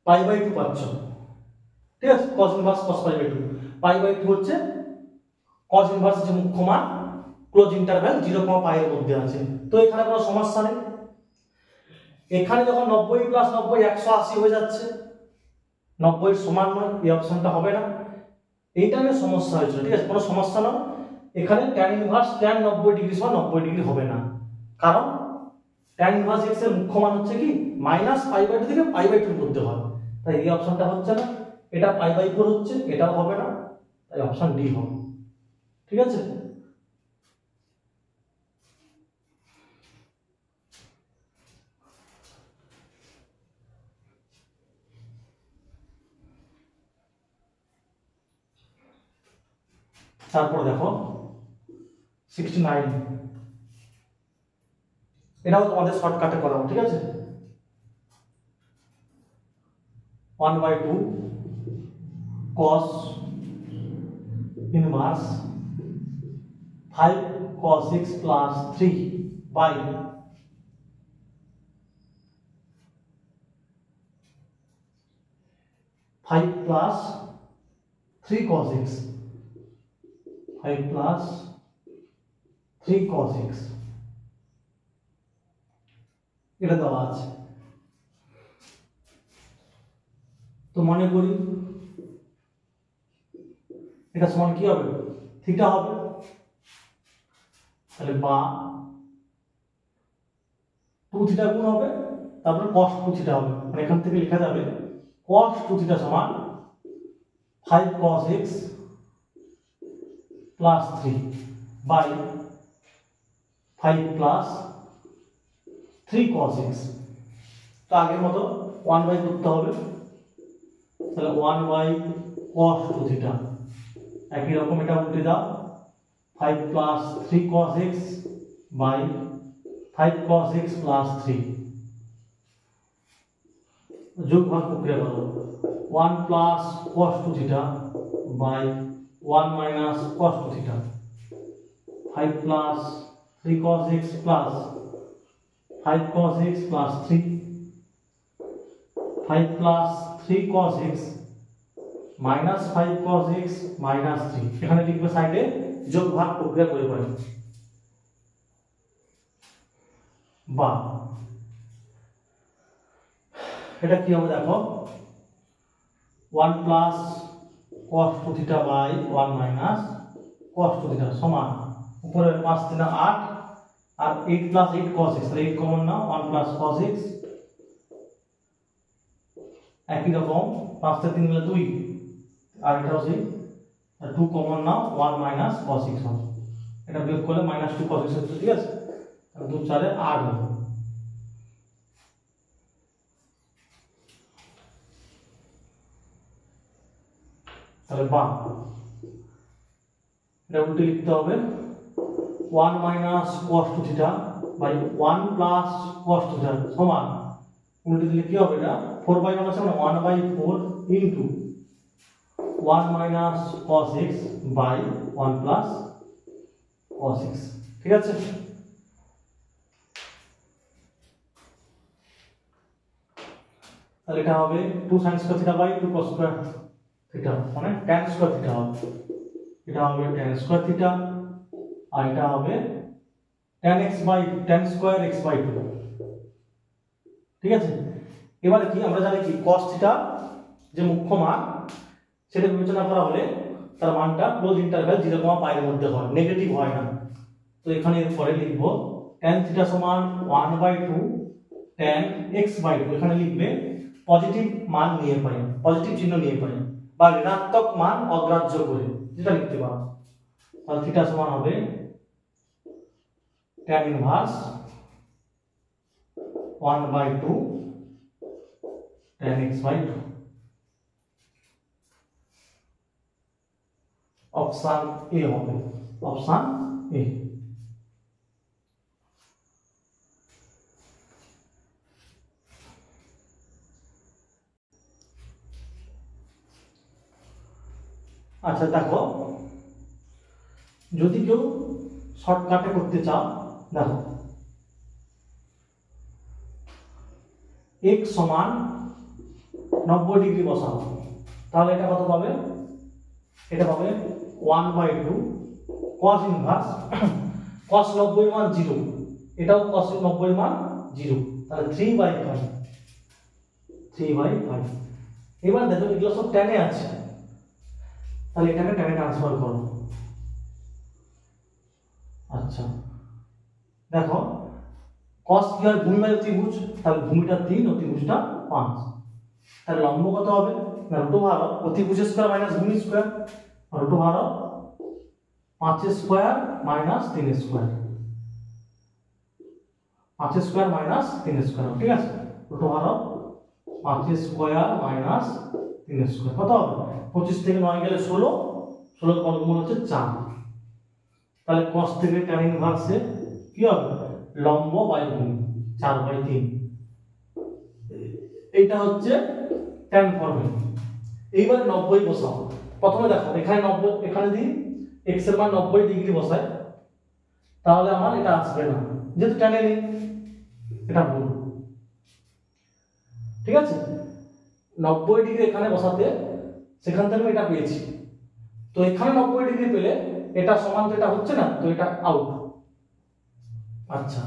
Speaker 1: π/2 পাচ্ছ, ঠিক আছে, cos ইনভার্স cos π/2, π/2 হচ্ছে cos ইনভার্স যে মুখ্য মান ক্লোজ ইন্টারভ্যাল 0, π এর মধ্যে আছে, তো এখানে কোনো সমস্যা নেই। এখানে যখন 90 + 90 180 হয়ে যাচ্ছে, 90 এর সমান নয়, এই অপশনটা হবে না, এইটা নিয়ে সমস্যা হয়েছিল, ঠিক আছে, কোনো সমস্যা না। এখানে tan ইনভার্স tan 90 ডিগ্রি সমান 90 ডিগ্রি হবে না, কারণ tan ইনভার্স x এর মুখ্য মান হচ্ছে কি -π/2 থেকে π/2 এর মধ্যে হয়, তাই এই অপশনটা হচ্ছে না। এটা π/4 হচ্ছে, এটাও হবে না, তাই অপশন ডি হবে, ঠিক আছে। তারপর দেখো 69, এটাও তোমাদের শর্টকাটে করাবো, ঠিক আছে। 1/2 cos inverse 5 cos x plus 3 by 5 plus 3 cos x, 5 plus 3 cos x, এটা দেওয়া আছে। তো মনে করি এটা সমান কি হবে, থিটা হবে, তাহলে বা 2 থিটা গুণ হবে, তারপর cos 2 থিটা হবে, মানে এখান থেকে লেখা যাবে cos 2 থিটা সমান 5 cos x plus 3 by 5 plus 3 cos x, তো আগের মতো 1/, করতে হবে, তাহলে 1/, cos 2 থিটা, একই রকম এটা উল্টে দাও, 5 plus 3 cos x by 5 cos x plus 3, যোগ ভাগ প্রক্রিয়া করো, 1 plus cos 2 theta by 1 minus cos 2 theta, 5 plus 3 cos x plus 5 cos x plus 3, 5 plus 3 cos x minus 5 cos x minus 3, এখানে লিখবে সাইডে যোগ ভাগ প্রক্রিয়া করে করে, বা এটা কি হবে দেখো, 1 plus cos 2 theta by 1 minus cos 2 theta সমান উপরে 5 3 8 আর 8 plus 8 cos x, তাহলে 8 কমন নাও, 1 plus cos x একই রকম 5 থেকে 3 গেলে 2 আর এটাও সেই 2 কমন নাও 1 মাইনাস cos x হবে এটা বিয়োগ করলে মাইনাস 2 cos x হচ্ছে ঠিক আছে আর 2 4 এ 8 হবে তাহলে বাম এটা উল্টে লিখতে হবে 1 minus cos 2 theta by 1 plus cos 2 theta সমান উল্টে দিলে কি হবে এটা 4/1 আছে মানে 1/4 into 1 minus cos x by 1 plus cos x ঠিক আছে তাহলে এটা হবে 2 sin square theta by 2 cos square theta মানে tan square থিটা হবে এটা হবে tan square থিটা আর এটা হবে tan x by tan square x by 2 ঠিক আছে এবারে কি আমরা জানি কি cos থিটা যে মুখ্য মান সেটা বিবেচনা করা হলে তার মানটা ক্লোজ ইন্টারভ্যাল 0, π এর মধ্যে হয় নেগেটিভ হয় না তো এখানে এর পরে লিখব tan থিটা সমান 1/2 tan x বাই 2 এখানে লিখবে পজিটিভ মান নিয়ে পাই পজিটিভ চিহ্ন নিয়ে পাই বা ঋণাত্মক মান অগ্রাহ্য করে যেটা লিখতে পারো তাহলে থিটা সমান হবে tan inverse 1/2 tan x by 2 option A হবে অপশন এ আচ্ছা দেখো যদি কেউ শর্টকাটে করতে চাও দেখো x সমান 90 ডিগ্রি বসাও তাহলে এটা কত পাবে এটা পাবে 1/2 cos ইনভার্স cos 90 এর মান 0 এটাও cos 90 এর মান 0 তাহলে 3/5 এবার দেখো এগুলো সব tan এ আছে তাহলে এটাকে tan এ ট্রান্সফার করো আচ্ছা দেখো cos কি হয় ভূমি বাই ত্রিভুজ তাহলে ভূমিটা 3 অতিভুজটা 5 তাহলে লম্ব কত হবে না রুট ভাগ অতিভুজ স্কয়ার মাইনাস ভূমি স্কয়ার রুট ভাগ 5 square minus 3 square 5 square minus 3 square ঠিক আছে রুট ভাগ 5 স্কয়ার মাইনাস 3 স্কয়ার কত হবে 25 থেকে 9 গেলে 16 16 বর্গমূল হচ্ছে 4 তাহলে cos থেকে tan ইনভার্সে কি হবে লম্ব বাই ভূমি 4/3 এইটা হচ্ছে tan ফর্মুলা এইবার 90 বসাও প্রথমে দেখো এখানে 90 এখানে দিই x এর মান 90 ডিগ্রি বসাই তাহলে আমার এটা আসবে না যেহেতু tan এ নেই এটা ভুল ঠিক আছে 90 ডিগ্রি এখানে বসাতে সেখান থেকে আমি এটা পেয়েছি তো এখানে 90 ডিগ্রি পেলে এটা সমান তো এটা হচ্ছে না তো এটা আউট আচ্ছা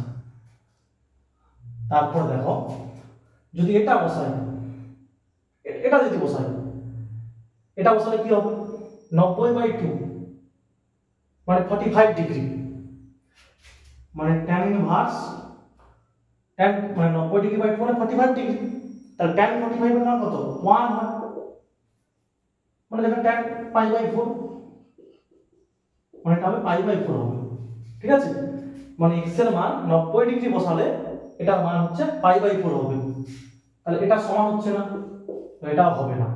Speaker 1: তারপর দেখো যদি এটা বসাই এটা যদি বসাই এটা বসালে কি হবে 90/2 মানে 45 ডিগ্রি মানে tan ইনভার্স tan মানে 90 ডিগ্রি বাই 2 মানে 45 ডিগ্রি তাহলে tan 45 এর মান কত 1 হয় মানে দেখো tan π/4 মানে এটা হবে π/4 হবে ঠিক আছে মানে x এর মান 90 ডিগ্রি বসালে এটার মান হচ্ছে π/4 হবে তাহলে এটা সমান হচ্ছে না তো এটাও হবে না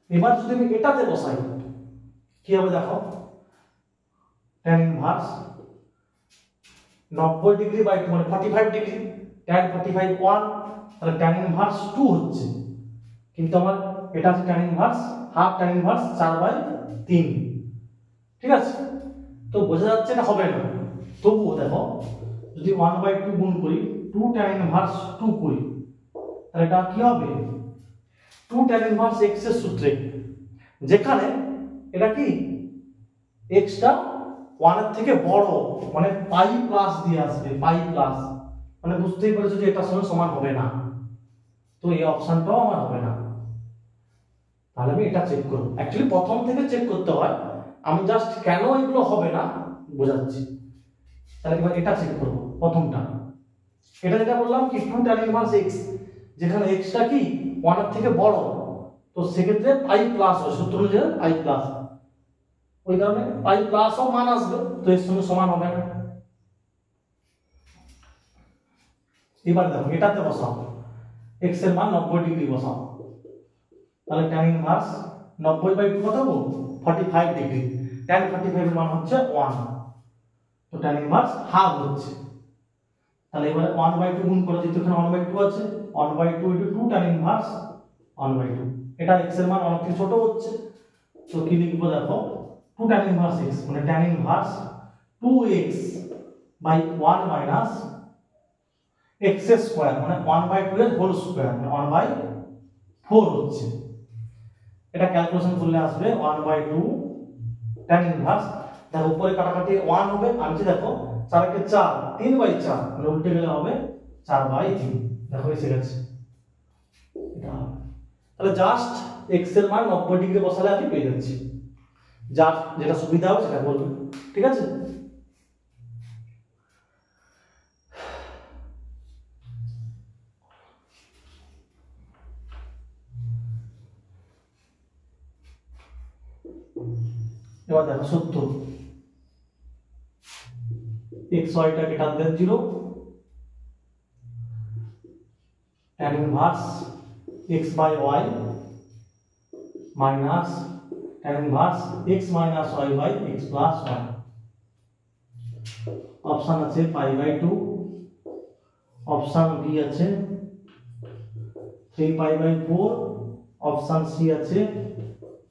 Speaker 1: এবার যদি আমি এটাতে বসাই কি হবে দেখো tan ইনভার্স 90 ডিগ্রি বাই 2 মানে 45 ডিগ্রি tan 45 1 তাহলে tan ইনভার্স 2 হচ্ছে কিন্তু আমার এটা হচ্ছে tan inverse half tan inverse 4/3 ঠিক আছে তো বোঝা যাচ্ছে এটা হবে না তবুও দেখো যদি 1/2 গুণ করি 2 tan ইনভার্স 2 করি তাহলে এটা কি হবে 2 tan ইনভার্স x এর সূত্রে যেখানে এটা কি x টা 1 এর থেকে বড় মানে পাই প্লাস দিয়ে আসবে পাই প্লাস মানে বুঝতেই পারছো যে এটার সঙ্গে সমান হবে না তো এই অপশনটাও আমার হবে না তাহলে আমি এটা চেক করব অ্যাকচুয়ালি প্রথম থেকে চেক করতে হয় আমি জাস্ট কেন এগুলো হবে না বোঝাচ্ছি তাহলে এবার এটা চেক করব প্রথমটা এটা যেটা বললাম কি 2 tan ইনভার্স x যেখানে এক্সটা কি 1 এর থেকে বড়, তো সেক্ষেত্রে পাই প্লাস হয়, সূত্র অনুযায়ী পাই প্লাস, ওই কারণে পাই প্লাস ও মান আসবে, তো এর সঙ্গে সমান হবে না। এবার দেখো এটাতে বসাও, x এর মান 90 ডিগ্রি বসাও, তাহলে tan ইনভার্স 90/2 কত হবে 45 ডিগ্রি, tan 45 এর মান হচ্ছে 1, তো tan ইনভার্স হাফ হচ্ছে। তাহলে এবারে 1/2 গুণ করে, যেহেতু এখানে 1/2 আছে, 1/2 * 2 tan ইনভার্স 1/2, এটা x এর মান অনেক থেকে ছোট হচ্ছে, তো কি লিখবো দেখো 2 tan ইনভার্স x, মানে tan inverse 2x by 1 minus x square, মানে 1/2 এর হোল স্কয়ার, মানে 1/4 হচ্ছে। এটা ক্যালকুলেশন করলে আসবে 1/2 tan ইনভার্স, দেখো উপরে কাটাকাটি 1 হবে, আর নিচে দেখো 4 কে 4, 3/4, মানে উল্টে গেলে হবে 4/3, দেখো এসে গেছে এটা। তাহলে জাস্ট x এর মান 90 ডিগ্রি বসালে আমি পেয়ে যাচ্ছি, যার যেটা সুবিধা হবে সেটা বলবে, ঠিক আছে। এবার দেখো সূত্র, xy টা greater than 0, tan inverse x/y minus tan inverse x - y x + y, option আছে π/2, অপশন বি আছে 3π/4, অপশন সি আছে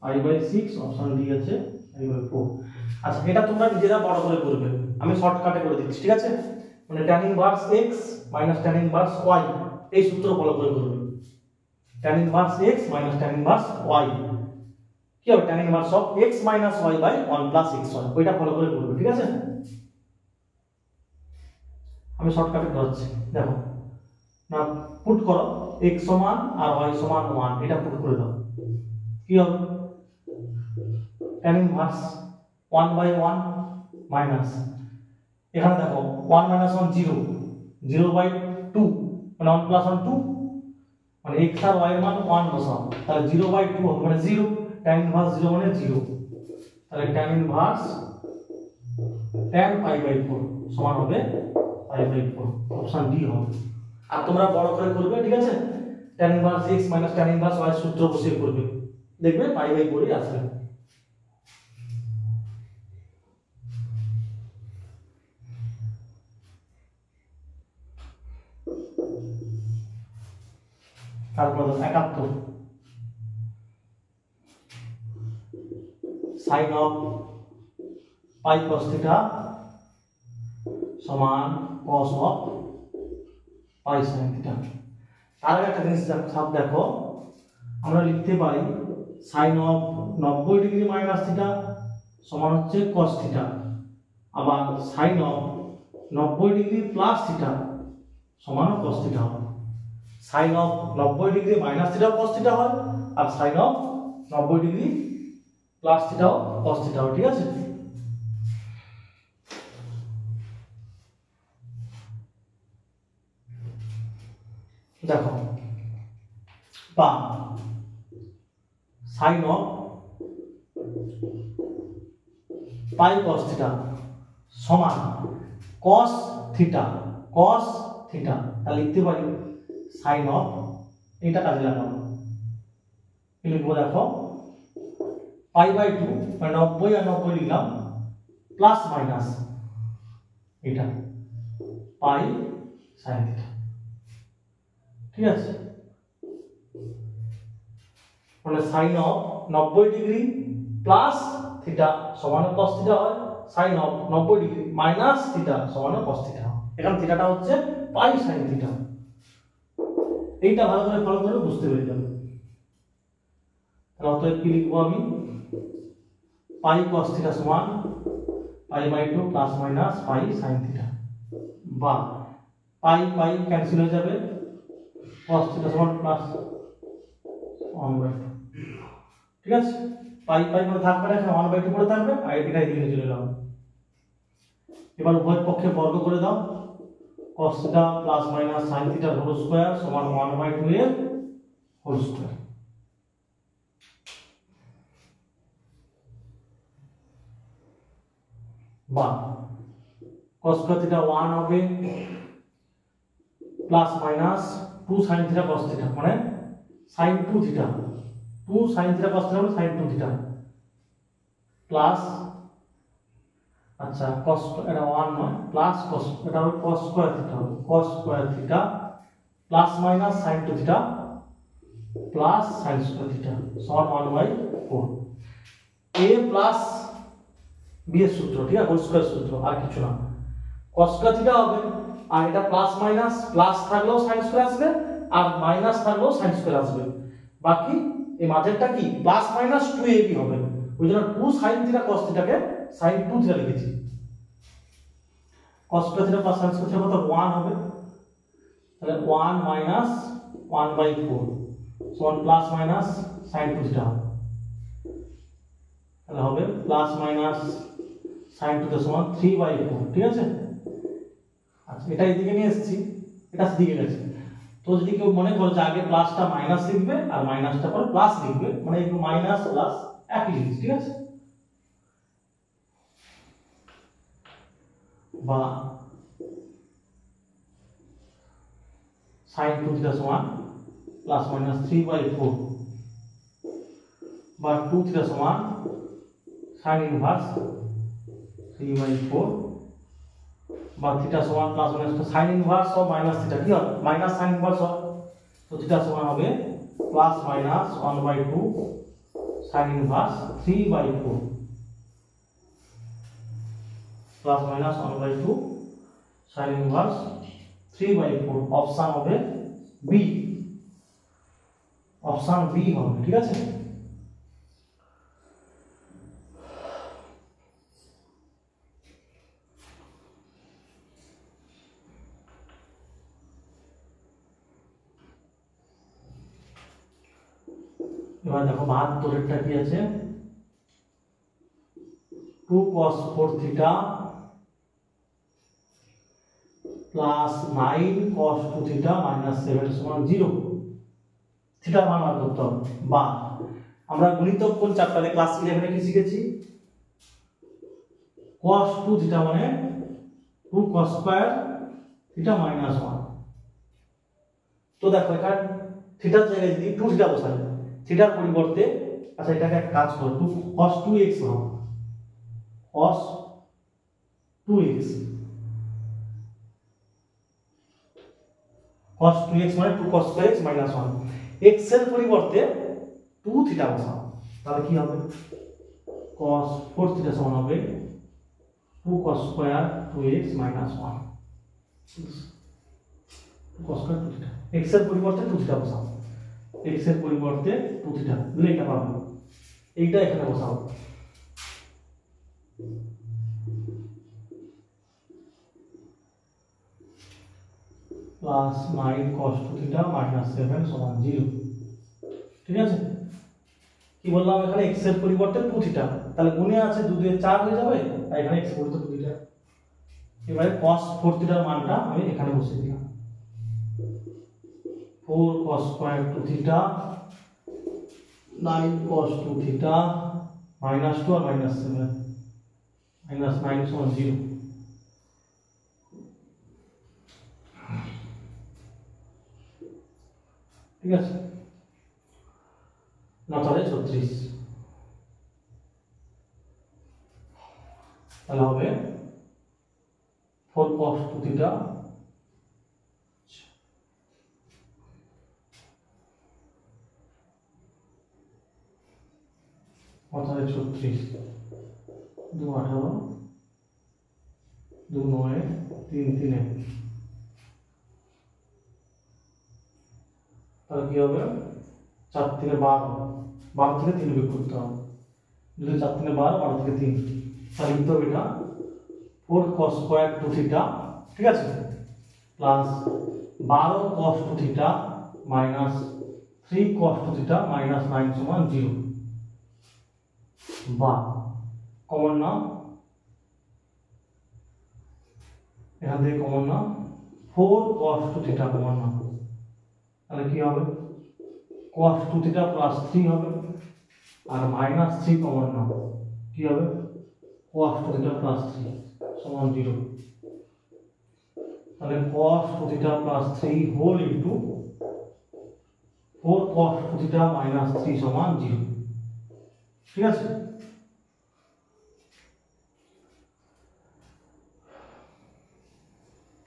Speaker 1: π/6, অপশন ডি আছে π/4। আচ্ছা এটা তোমরা নিজেরা বড় করে করবে, আমি শর্টকাটে করে দিচ্ছি, ঠিক আছে। মানে tan inverse x minus tan inverse y, এই সূত্র ফলো করে করবে। tan inverse x minus tan inverse y কি হবে, tan inverse of x minus y by 1 plus xy, ওইটা ফলো করে করবে, ঠিক আছে। আমি শর্টকাটে করছি, দেখো না পুট করো x সমান আর y সমান 1, এটা পুট করে দাও, কি হবে tan ইনভার্স 1/1 মাইনাস, এখানে দেখো 1 - 1 0, 0/2, মানে 1 + 1 2, মানে x আর y এর মান 1 বসাও, তাহলে 0/2 হবে, মানে 0, tan ইনভার্স 0 মানে 0, তাহলে tan ইনভার্স tan π/4 সমান হবে π/4, অপশন ডি হবে। আর তোমরা বড় করে করবে, ঠিক আছে, tan inverse x minus tan inverse y সূত্র বসিয়ে করবে, দেখবে π/4 ই আসবে। তারপর 71 sin of pi cos theta সমান cos of pi sin theta। আর একটা জিনিস সব দেখো, আমরা লিখতে পারি sin of 90 degree minus theta সমান হচ্ছে cos থিটা, আবার sin of 90 degree plus theta সমান cos থিটা হবে। sin of 90 degree minus theta cos theta হয়, আর sin of 90 ডিগ্রি প্লাস থিটাও cos থিটা হয়, ঠিক আছে। দেখো বা sin of pi cos theta সমান cos থিটা, তাহলে লিখতে পারি sin of, এটা কাজে লাগাবো, কি লিখবো দেখো π/2, মানে 90 আর 90 লিখলাম, প্লাস মাইনাস এটা পাই sin থিটা, ঠিক আছে। মানে sin of 90 degree plus theta সমান cos থিটা হয়, sin of 90 degree minus theta সমান cos থিটা হয়। এখানে থিটাটা হচ্ছে পাই sin থিটা, এইটা ভালো করে ফলো করে বুঝতে পেরে যাবে। তাহলে অতএব কি লিখবো আমি, পাই cos থিটা সমান π/2 plus minus pi sin theta, বা পাই পাই ক্যান্সেল হয়ে যাবে, cos থিটা সমান প্লাস 1/2, ঠিক আছে। পাই পাই করে থাকবে না, এখানে 1/2 করে থাকবে, আর এটা এদিকে চলে এলাম। এবার উভয় পক্ষে বর্গ করে দাও, cos theta plus minus sin theta whole square সমান 1/2 এর whole square। বা cos square theta 1 হবে plus minus 2 sin theta cos theta মানে sin 2 theta 2 sin theta cos theta মানে sin 2 theta প্লাস আচ্ছা cos এটা 1 নয় প্লাস cos এটা হবে cos square theta হবে cos square theta plus minus sin 2 theta plus sin square theta সমান 1/4 a plus b এর সূত্র ঠিক আছে হোল স্কয়ার সূত্র আর কিছু না cos square theta হবে আর এটা প্লাস মাইনাস প্লাস থাকলেও sin স্কয়ার আসবে আর মাইনাস থাকলেও sin স্কয়ার আসবে বাকি এই মাঝেরটা কি প্লাস মাইনাস 2ab হবে ওইজন্য 2 sin theta cos theta কে sin 2 theta লিখেছি cos square theta plus sin square theta কত 1 হবে তাহলে 1 minus 1/4 সমান প্লাস মাইনাস sin 2 theta তাহলে হবে প্লাস মাইনাস sin 2 theta সমান 3/4 ঠিক আছে আচ্ছা এটা এদিকে নিয়ে এসেছি এটা দিকে গেছে তো যদি কেউ মনে করে যে আগে প্লাসটা মাইনাস লিখবে আর মাইনাসটা পরে প্লাস লিখবে মানে একটু মাইনাস প্লাস একই জিনিস ঠিক আছে বা sin 2 theta সমান প্লাস মাইনাস 3/4 বা 2 theta সমান sin ইনভার্স 3/4 বা থিটা সমান plus minus sin inverse of minus theta কি হবে মাইনাস sin ইনভার্স অফ তো থিটা সমান হবে plus minus 1/2 sin inverse 3/4 plus minus 1/2 sin inverse 3/4 option হবে বি অপশন বি হবে ঠিক আছে এবার দেখো 72 এরটা কি আছে 2 cos 4 theta plus 9 cos 2 theta minus 7 সমান 0 থিটার মান বার করতে হবে বা আমরা গুণিতক কোন চ্যাপ্টারে ক্লাস 11 এ কি শিখেছি cos 2 theta মানে 2 cos square theta minus 1 তো দেখো এখানে থিটার জায়গায় যদি 2 theta বসাই থিটার পরিবর্তে আচ্ছা এটাকে এক কাজ করো 2 cos 2x নাও cos 2x cos 2x মানে 2 cos square x minus 1 x এর পরিবর্তে 2 থিটা বসাও তাহলে কি হবে cos 4 থিটা সমান হবে 2 cos square 2x minus 1 2 cos square 2 theta x এর পরিবর্তে 2 থিটা বসাও x এর পরিবর্তে 2 থিটা দিলে এটা পাবো এইটা এখানে বসাও প্লাস 9 cos 2 থিটা মাইনাস 7 সমান 0 ঠিক আছে কি বললাম এখানে x এর পরিবর্তে 2 থিটা তাহলে গুণে আছে 2 দিয়ে 4 হয়ে যাবে আর এখানে x এর পরিবর্তে 2 থিটা এবারে cos 4 থিটার মানটা আমি এখানে বসিয়ে দিলাম 4 cos square 2 theta 9 cos 2 theta minus 2 और minus 7 minus 9 समान 0 ঠিক আছে না তাহলে 36 তাহলে হবে 4 cos 2 theta অর্থাৎ 36 2 18 2 9 3 3 তাহলে কি হবে 4 থেকে 12 12 থেকে 3 বিয়োগ করতে হবে যদি 4 থেকে 12 12 থেকে 3 তাহলে লিখতে হবে এটা 4 cos square 2 theta ঠিক আছে plus 12 cos 2 theta minus 3 cos 2 theta minus 9 সমান 0 বা কমন নাও এখান থেকে কমন নাও 4 cos 2 থিটা কমন নাও, তাহলে কি হবে cos 2 থিটা প্লাস 3 হবে, আর মাইনাস 3 কমন নাও, কি হবে cos 2 থিটা প্লাস 3 সমান 0। তাহলে cos 2 theta plus 3 whole into 4 cos 2 theta minus 3 সমান 0। ঠিক আছে,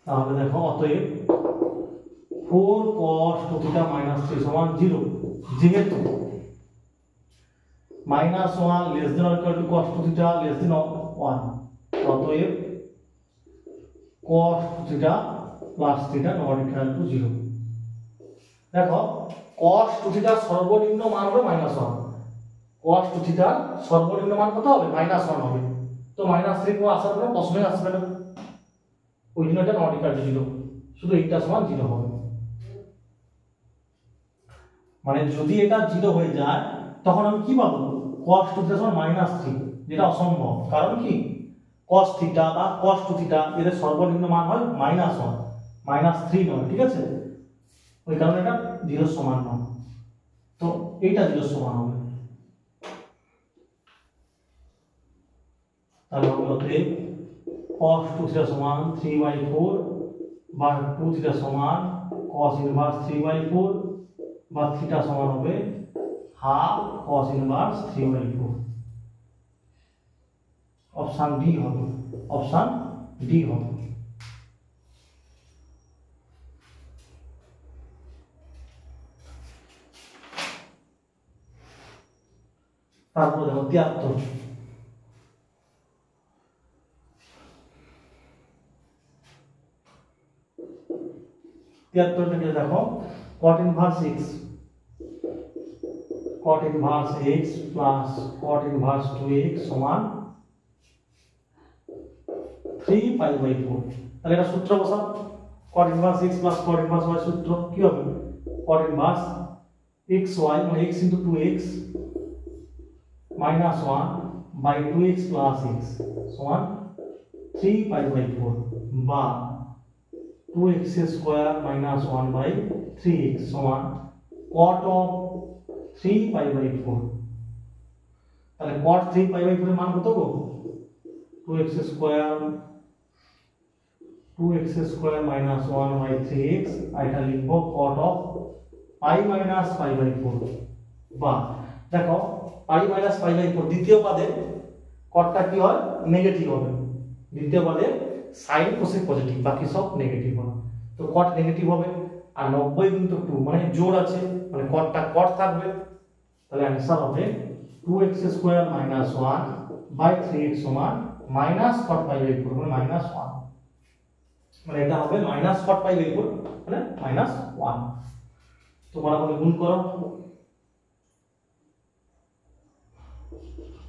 Speaker 1: তাহলে দেখো অতএব 4 cos 2 থিটা মাইনাস 3 সমান 0, যেহেতু minus 1 less than or equal to cos 2 theta less than 1, অতএব cos 2 theta plus theta not equal to 0। দেখো cos 2 থিটা সর্বনিম্ন মান হবে -1, cos 2 থিটা সর্বনিম্ন মান কত হবে -1 হবে, তো -3 কো আসার কোনো প্রশ্নই আসবে না, ওই জন্য এটা নট ইকুয়াল টু 0, শুধু এইটা সমান 0 হবে। মানে যদি এটা 0 হয়ে যায় তখন আমি কি পাবো cos 2 থিটা সমান -3, যেটা অসম্ভব, কারণ কি cos থিটা বা cos 2 থিটা এদের সর্বনিম্ন মান হয় -1 -3 নয়, ঠিক আছে, ওই কারণে এটা 0 সমান নয়, তো এইটা 0 সমান হবে। তাহলে হবে cos 2 থিটা সমান 3/4 বা 2 থিটা সমান cos ইনভার্স 3/4 বা থিটা সমান হবে half cos inverse 3/4। Option D হবে, অপশন ডি হবে। তারপর দেখো 73, 73টাকে দেখো cot inverse x, cot inverse x plus cot inverse 2x সমান 3π/4। তাহলে এটা সূত্র বসাও, cot inverse x plus cot inverse y সূত্র কি হবে cot ইনভার্স xy মানে x * 2x -1 by 2x plus x সমান 3π/4 বা 2x square minus 1 by 3x সমান cot of 3π/4। তাহলে cot 3π/4 এর মান কত গো 2x square minus 1 by 3x, এটা লিখব cot of pi minus pi/4 বা দেখো pi minus pi/4 দ্বিতীয় পদে cotটা কি হয় নেগেটিভ হবে, দ্বিতীয় পদে sin cosec পজিটিভ, বাকি সব নেগেটিভ হবে, তো cot নেগেটিভ হবে, আর 90 * 2 মানে জোড় আছে, মানে cotটা cot থাকবে, তাহলে आंसर হবে 2x square minus 1 by 3x সমান minus cot pi/4 মানে -1, মানে এটা হবে minus cot pi/4 মানে -1। তোমরা বলে গুণ করো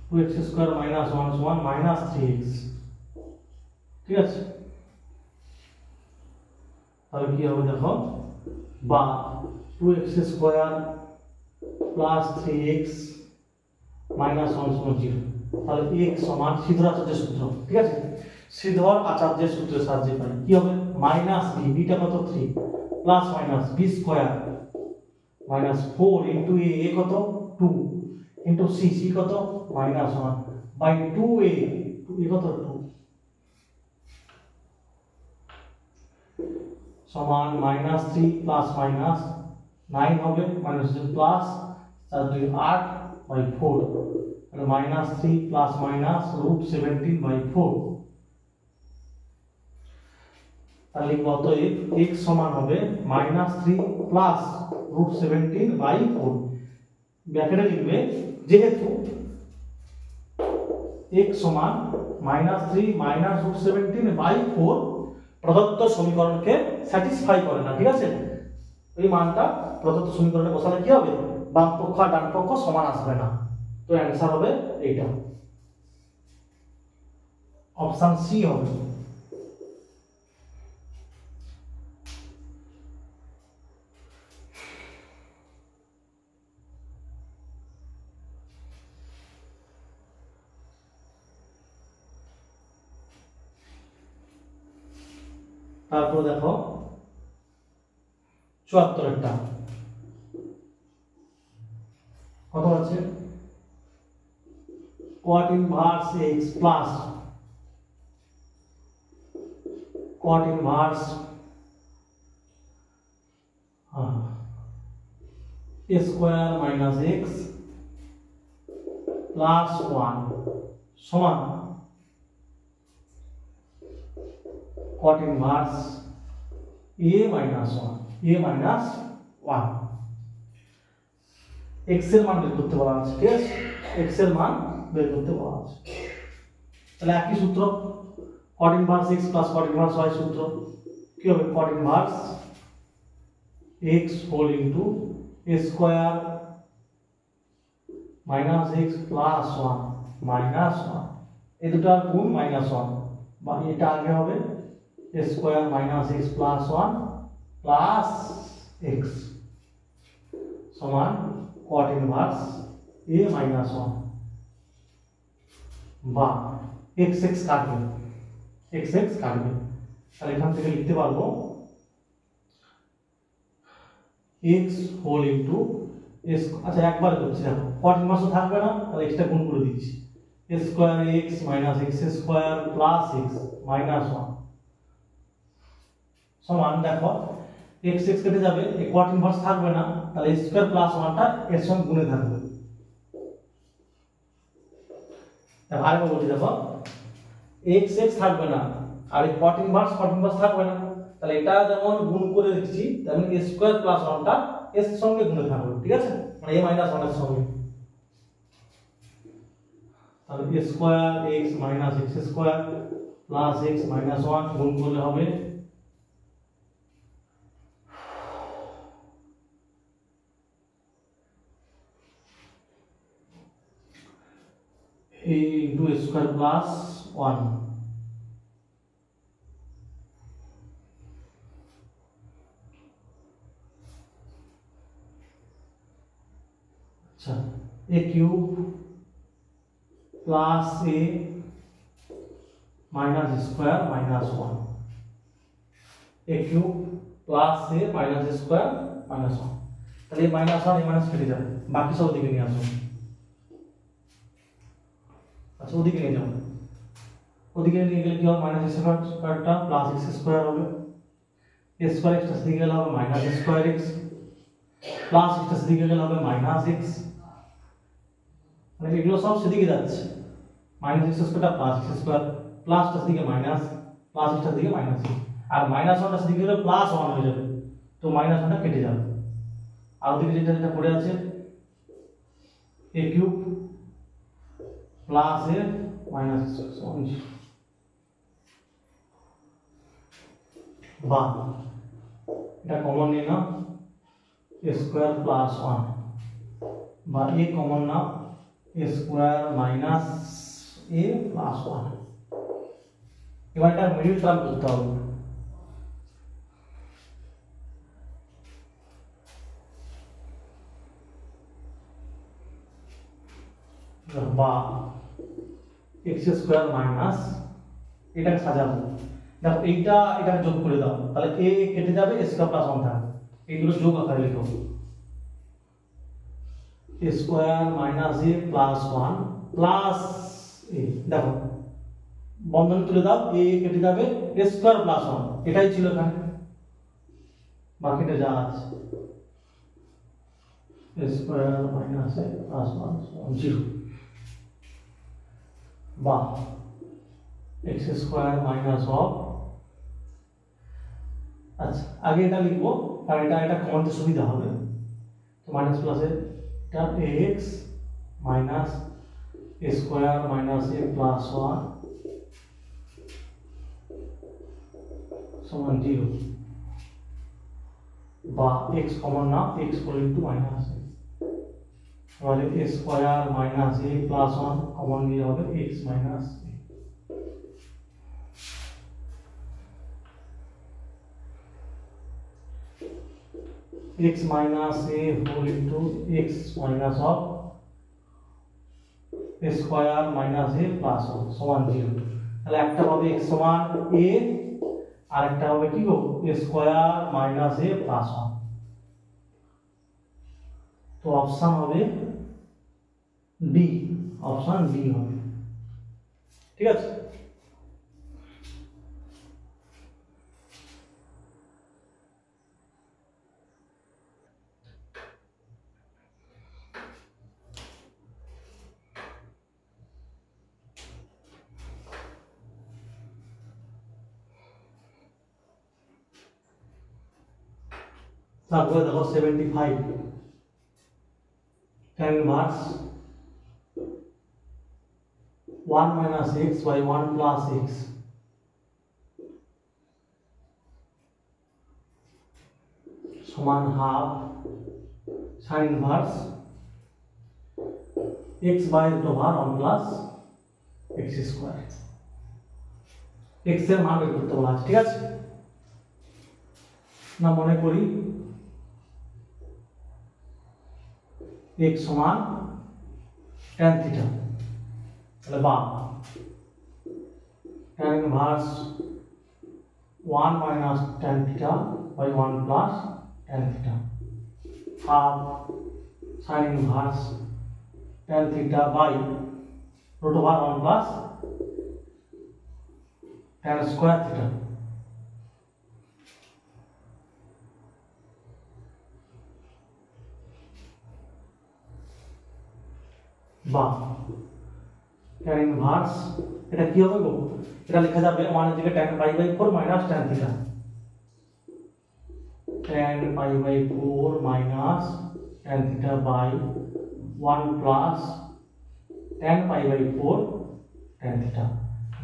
Speaker 1: 2x square minus 1 সমান -3x, ঠিক আছে, তাহলে কি হবে দেখো বা 2x square plus 3x minus 1 সমান 0। তাহলে x সমান শ্রীধর আচার্যের সূত্র, ঠিক আছে, শ্রীধর আচার্যের সূত্রের সাহায্যে পাই কি হবে মাইনাস b, বিটা কত 3 plus minus b square minus 4 into a কত 2 ইনটু c, c কত -1 বাই 2a, a কত 2 সমান -3 প্লাস মাইনাস 9 হবে মাইনাস প্লাস 4 2 8 বাই 4, তাহলে -3 প্লাস মাইনাস √17/4। তাহলে কত x সমান হবে -3 প্লাস √17/4, ব্র্যাকেটে লিখবে যেহেতু x সমান -3 মাইনাস √17/4 প্রদত্ত সমীকরণকে স্যাটিসফাই করে না, ঠিক আছে, এই মানটা প্রদত্ত সমীকরণে বসালে কি হবে বাম পক্ষ আর ডান পক্ষ সমান আসবে না, তো অ্যানসার হবে এইটা, অপশন সি হবে। তারপর দেখো 74 একটা কত আছে cot inverse x plus cot inverse a square minus x plus 1 সমান cot inverse a minus 1 a minus 1 x এর মান বের করতে বলা আছে ঠিক আছে x এর মান বের করতে বলা আছে তাহলে একই সূত্র cot inverse x plus cot inverse y সূত্র কি হবে cot inverse x whole into a square minus x plus 1 minus 1 এই দুটো গুণ minus 1 বা এটা আগে হবে a square minus x plus 1 plus x সমান cot inverse a minus 1 বা x x কাটবে x x কাটবে তাহলে এখান থেকে লিখতে পারবো x whole into s আচ্ছা একবার করছি দেখো cot inverse থাকবে না তাহলে x টা গুণ করে দিচ্ছি a square x minus x square plus x minus 1 সমান দেখো x x কেটে যাবে এই cot inverse থাকবে না তাহলে a square plus 1 টা এর সঙ্গে গুণে থাকবে তাহলে আরেকবার বলছি দেখো x x থাকবে না আর এই cot inverse থাকবে না তাহলে এটা যেমন গুণ করে দিচ্ছি তেমন a square plus 1 টা এর সঙ্গে গুণে থাকবে ঠিক আছে মানে a minus 1 এর সঙ্গে তাহলে a square x minus x square plus x minus 1 গুণ করলে হবে a into a square plus 1 अच्छा a cube plus a minus square minus 1 a cube plus a minus square minus 1 তাহলে minus 1 a minus কেটে যাবে বাকি সব দিকে নিয়ে আসো আচ্ছা ওদিকে নিয়ে যাও ওদিকে নিয়ে গেলে কি হবে মাইনাস স্কয়ারটা প্লাস x স্কয়ার হবে a স্কয়ার x দিকে গেলে হবে minus square x plus x দিকে গেলে হবে মাইনাস x মানে এগুলো সব সেদিকে যাচ্ছে মাইনাস x স্কয়ারটা প্লাস x স্কয়ার প্লাস টা দিকে মাইনাস প্লাস x দিকে মাইনাস আর মাইনাস 1 টা দিকে গেলে প্লাস 1 হয়ে যাবে তো মাইনাস 1 টা কেটে যাবে আর ওদিকে যেটা পড়ে আছে a cube plus A minus one এটা কমন নিয়ে নাও a স্কয়ার প্লাস 1 বা a common now a square minus a plus 1 এবার এটা মিডল টার্ম করতে হবে বা x স্কয়ার মাইনাস এটাকে সাজাবো দেখো এইটা এটা যোগ করে দাও তাহলে a কেটে যাবে a স্কয়ার প্লাস 1 থাকবে এইগুলো যোগ আকারে লিখো a square minus a plus 1 plus a দেখো বন্ধনী তুলে দাও a কেটে যাবে a স্কয়ার প্লাস 1 এটাই ছিল এখানে বাকিটা যা আছে a square minus a plus 1 0 বা x স্কয়ার মাইনাস অফ আচ্ছা আগে এটা লিখবো কারণ এটা কমনতে সুবিধা হবে তো মাইনাস প্লাসে এটা x minus a square minus a plus 1 সমান 0 বা x কমন না x ইকুয়াল টু মাইনাস তাহলে a square minus a plus 1 common নিয়ে হবে x minus x minus a whole into x minus of a square minus a plus 1 সমান 0 তাহলে একটা হবে x সমান a আর একটা হবে কি গো a square minus a plus 1 তো অপশন হবে ডি, অপশন ডি হবে। ঠিক আছে, তারপরে দেখো 75 tan inverse 1 minus x by 1 plus x সমান half sin inverse x by root over 1 plus x square. x এর মান বের করতে বলা আছে। ঠিক আছে, না মনে করি x সমান tan থিটা, তাহলে বা tan inverse 1 minus tan theta by 1 plus tan theta half sin inverse tan theta by root over 1 plus tan square theta। বা tan inverse এটা কি হবে গো, এটা লেখা যাবে 1 এর জায়গায় tan pi by 4 minus tan theta, tan pi by 4 minus tan theta by 1 plus tan pi by 4 tan theta।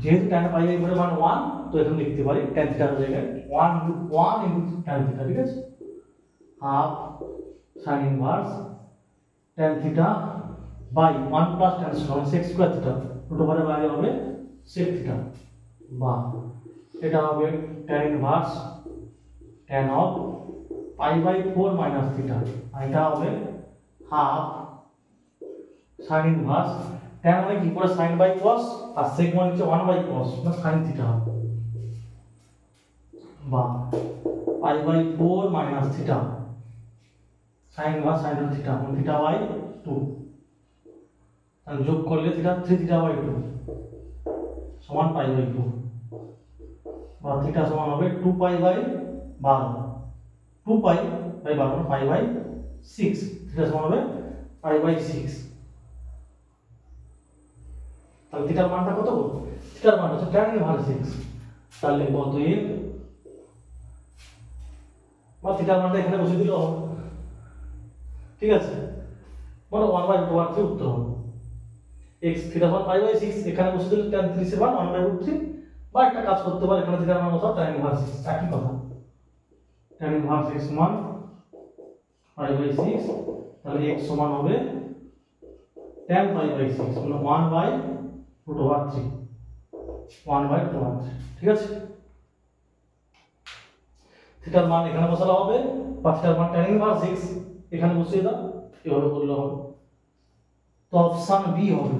Speaker 1: যেহেতু tan pi by 4 এর মান 1, তো এখানে লিখতে পারি tan theta এর জায়গায় 1 into tan theta। ঠিক আছে, half sin inverse tan theta by 1 plus tan sec square theta, root over এর বাইরে হবে sec theta। বা এটা হবে tan inverse tan of pi by 4 minus theta, আর এটা হবে হাফ sin inverse tan মানে কি পুরো sin by cos, R sec মানে হচ্ছে 1 by cos না sin theta। বা pi by 4 minus theta sin inverse sin theta মানে theta by 2, তাহলে যোগ করলে theta 3 theta by 2 সমান pi by 2। বা theta সমান হবে 2 pi by 12, 2 pi by 12 pi by 6, theta সমান হবে pi by 6। তাহলে থিটার মানটা কত বল, থিটার মান হচ্ছে tan ইনভার্স 6, তাহলে কত এ বা থিটার মানটা এখানে বসে দিল। ঠিক আছে, মানে 1 বাই √3 উত্তর হবে x থিটা সমান pi by 6, এখানে বসে দিলে tan 3 এর মান 1 বাই √3, বা একটা কাজ করতে পারে এখানে থিটার মান বসাও tan ইনভার্স 6, একই কথা tan ইনভার্স x সমান pi by 6, তাহলে x সমান হবে tan pi by 6 মানে 1 by √3, 1 by √3। ঠিক আছে, থিটার মান এখানে বসালে হবে, বা থিটার মান tan ইনভার্স x এখানে বসিয়ে দাও, এভাবে করলে হবে। তো অপশন বি হবে।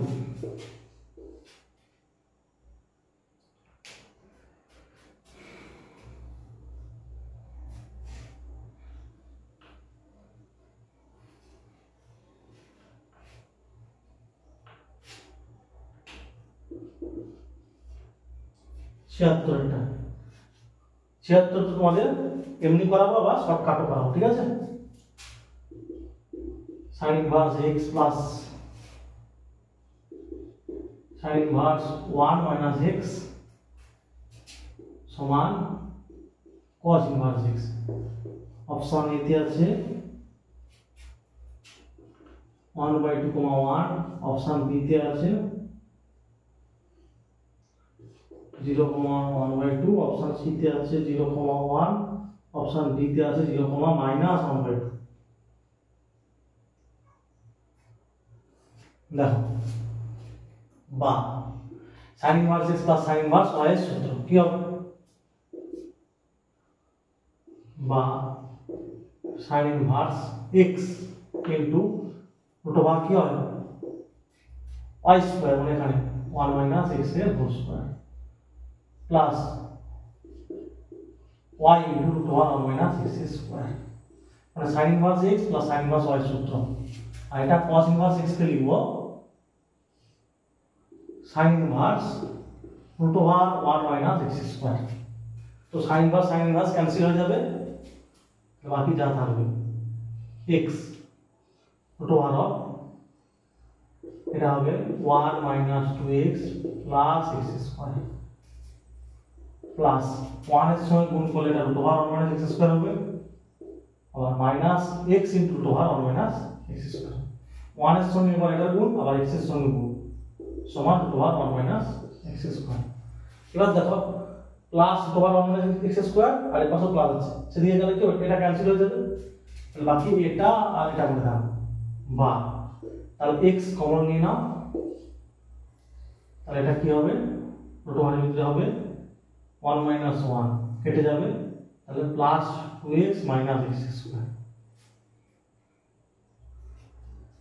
Speaker 1: ছিয়াত্তর, এটা 76 তো তোমাদের এমনি করাবো বা শর্টকাটও করাবো। ঠিক আছে, sin inverse x plus sin inverse 1 minus x সমান cos inverse x। Option A তে আছে 1/2, 1, অপশন বি তে আছে 0,1/2, অপশন সি তে আছে 0,1, অপশন ডি তে আছে 0,-1/2। দেখো বা sin inverse x plus sin inverse y এর সূত্র কি হবে, বা sin inverse x into root over কি হয় y স্কয়ার, মানে এখানে 1 মাইনাস x এর whole square plus y into root over 1 minus x square. মানে sin inverse x plus sin inverse y সূত্র। আর এটা cos ইনভার্স x কে লিখব sin ইনভার্স √1 - x স্কয়ার। তো sin ইনভার্স ক্যান্সেল হয়ে যাবে, বাকি যা থাকবে x √1 এটা হবে 1 - 2x plus x square plus 1 এর সঙ্গে গুণ করলে এটা √1 - x স্কয়ার হবে, আবার মাইনাস x * √1 - x স্কয়ার। 1 এর সঙ্গে এবার এটা গুণ, আবার x এর সঙ্গে গুণ সমান √1 - x স্কয়ার। এবার দেখো প্লাস √1 - x স্কয়ার আর এর পাশে প্লাস আছে, সেদিকে গেলে কি এটা ক্যান্সেল হয়ে যাবে, তাহলে বাকি এটা আর এটা করে দাও বা তাহলে x কমন নিয়ে নাও, তাহলে এটা কি হবে √1 এর ভিতরে হবে 1 - 1 কেটে যাবে, তাহলে প্লাস 2x - x স্কয়ার।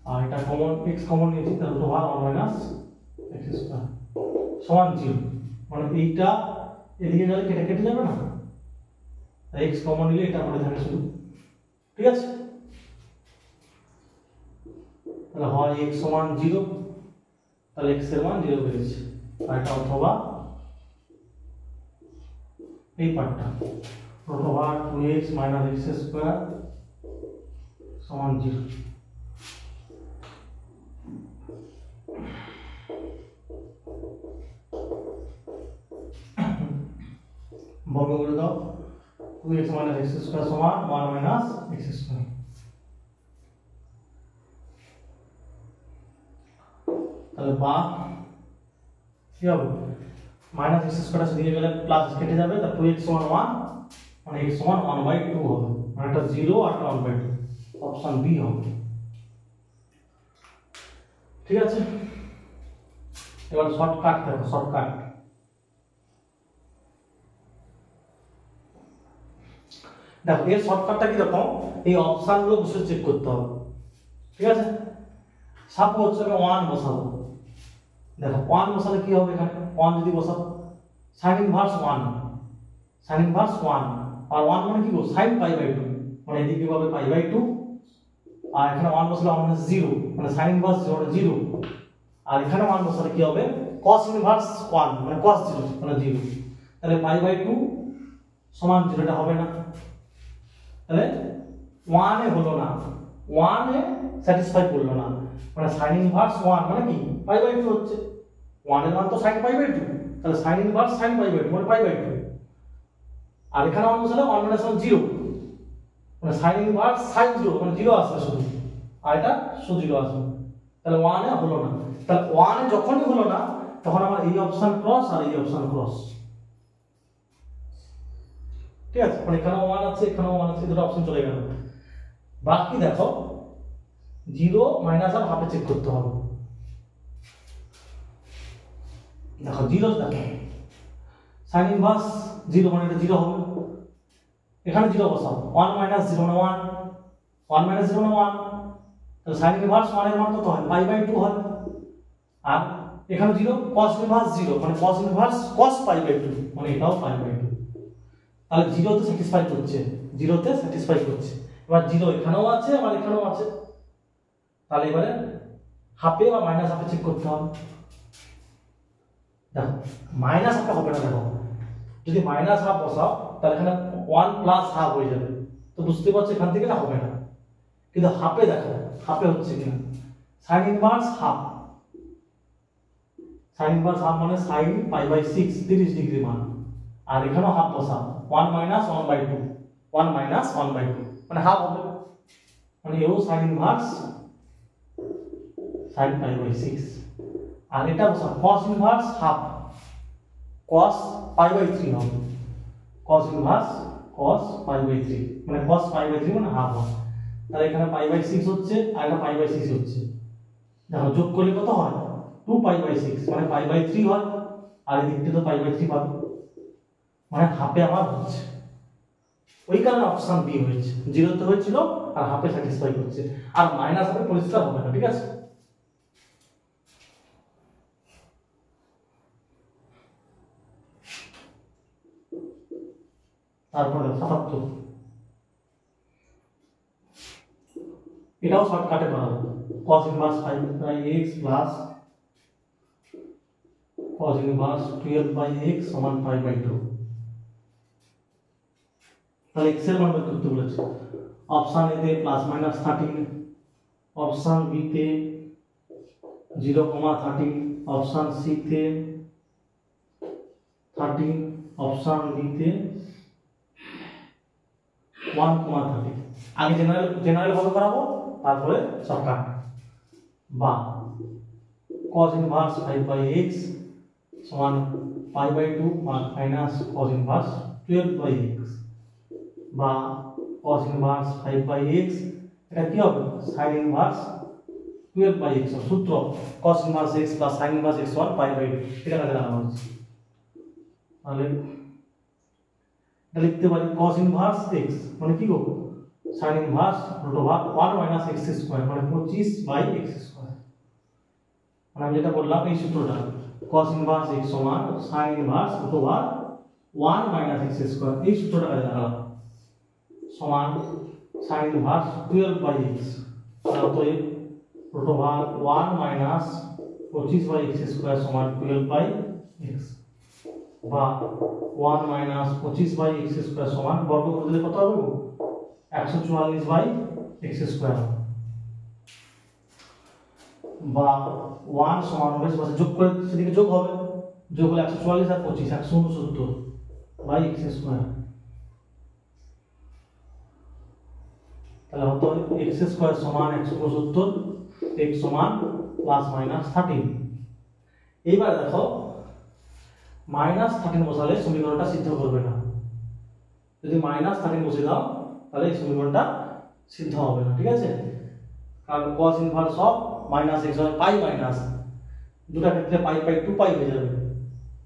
Speaker 1: আর এটা কমন x কমন নিয়েছি, তাহলে √1 - x স্কয়ার সমান 0। মানে এইটা এদিকে গেলে কেটে কেটে যাবে না, তাই x কমন নিলে এটা পড়ে থাকে শুধু, ঠিক আছে। তাহলে হয় x সমান 0, তাহলে x এর মান 0 বেরিয়েছে, আর এটা অথবা এই পার্টটা √2x - x স্কয়ার সমান 0। বর্গ করে দাও, 2x - x স্কয়ার সমান 1 - x স্কয়ার। তাহলে বা কি হবে মাইনাস x স্কয়ার সেদিকে গেলে প্লাস কেটে যাবে, তাহলে 2x সমান 1 মানে x সমান 1/2 হবে, মানে এটা 0 আর 1/2, অপশন বি হবে, ঠিক আছে। এবার শর্টকাট দেখো, শর্টকাট দেখো এর শর্টকাটটা কি রকম, এই অপশনগুলো বসে চেক করতে হবে, ঠিক আছে। সাপোজ আমি 1 বসাবো, দেখো 1 বসালে কি হবে, এখানে 1 যদি বসাবো sin ইনভার্স 1 আর 1 মানে কি গো sin π/2, মানে এদিকে পাবে π/2, আর এখানে 1 বসালে 1 মানে 0, মানে sin ইনভার্স 0 মানে 0, আর এখানে 1 বসালে কি হবে cos ইনভার্স 1 মানে cos 0 মানে 0, তাহলে π/2 সমান 0 টা হবে না, তাহলে 1 এ হলো না, 1 এ স্যাটিসফাই করলো না, মানে sin ইনভার্স 1 মানে কি π/2 হচ্ছে, 1 এর মান তো sin π/2, তাহলে sin ইনভার্স sin π/2 মানে π/2, আর এখানে 1 বসালে 1 মানে 0, মানে sin ইনভার্স sin 0 মানে 0 আসবে শুধু, আর এটা শুধু 0 আসবে, তাহলে 1 এ হলো না, তাহলে 1 এ যখনই হলো না তখন আমার এই অপশন ক্রস আর এই অপশন ক্রস, ঠিক আছে। মানে এখানেও 1 আছে, এখানেও 1 আছে, দুটো অপশন চলে গেল। বাকি দেখো 0 মাইনাস আর হাফে চেক করতে হবে, দেখো 0 দেখো sin ইনভার্স 0 মানে এটা 0 হবে, এখানে 0 বসাও 1 - 0 মানে 1 - 0 মানে 1, তাহলে sin ইনভার্স 1 এর মান কত হয় π/2 হয়, আর এখানে 0 cos ইনভার্স 0 মানে cos ইনভার্স cos π/2 মানে এটাও π/2, তাহলে 0 তে স্যাটিসফাই করছে, 0 তে স্যাটিসফাই করছে। এবার 0 এখানেও আছে আর এখানেও আছে, তাহলে এবারে হাফে বা মাইনাস হাফে চেক করতে হবে, দেখো মাইনাস হাফে হবে না, দেখো যদি মাইনাস হাফ বসাও তাহলে এখানে 1 প্লাস হাফ হয়ে যাবে, তো বুঝতে পারছো এখান থেকে না হবে না, কিন্তু হাফে দেখো হাফে হচ্ছে কিনা, sin ইনভার্স হাফ মানে sin π/6 30 ডিগ্রি মান, আর এখানেও হাফ বসাও 1 - 1/2 মানে হাফ হবে, মানে এও sin ইনভার্স sin π/6, আর এটা বসাও cos ইনভার্স হাফ cos π/3 হবে, cos ইনভার্স cos π/3 মানে cos π/3 মানে হাফ হয়, তাহলে এখানে π/6 হচ্ছে আর এটা π/6 হচ্ছে, দেখো যোগ করলে কত হয় 2π/6 মানে π/3 হয়, আর এদিকটা তো π/3 পাবে, মানে হাফে আমার হচ্ছে, ওই কারণে অপশন বি হয়েছে, 0 তে হয়েছিল আর হাফে স্যাটিসফাই করছে, আর মাইনাস হাফে পরিষ্কার হবে না, ঠিক আছে। তারপরে 77 এটাও শর্টকাটে করাবো cos inverse 5/x plus cos inverse 12/x সমান 5/2। তাহলে x এর মান বের করতে বলেছে। অপশন এ তে +-13, অপশন বি তে 0,13, অপশন সি তে 13, অপশন ডি তে 1,13। আগে জেনারেল ভাবে করাবো, তারপরে শর্টকাট। বা cos ইনভার্স 5/x সমান 5/2 মাইনাস cos ইনভার্স 12/x, বা cos ইনভার্স 5/x এটা কি হবে sin ইনভার্স 12/x। সূত্র cos inverse x plus sin inverse x সমান 5/2, এটা কাজে লাগানো হচ্ছে। তাহলে এটা লিখতে পারি cos ইনভার্স x মানে কি গো sin inverse √1 minus x square মানে 25/x²। মানে আমি যেটা বললাম এই সূত্রটা cos ইনভার্স x সমান sin ইনভার্স √1 মাইনাস x², এই সূত্রটা কাজে লাগালাম সমান sin ইনভার্স 12/x। অতএব √1 মাইনাস 25/x² সমান 12/x, বা 1 মাইনাস 25/x² সমান বর্গ করে দিলে কত হবে 144/x², বা 1 সমান হবে যোগ করে সেদিকে যোগ হবে, যোগ হলে 144 আর 25 169/x²। তাহলে হতো x² সমান 169, x সমান +-13। এইবার দেখো -13 বসালে সমীকরণটা সিদ্ধ করবে না। যদি -13 বসিয়ে দাও তাহলে এই সমীকরণটা সিদ্ধ হবে না, ঠিক আছে? কারণ cos ইনভার্স অফ -x হয় পাই মাইনাস, দুটো ক্ষেত্রে পাই 2 পাই হয়ে যাবে,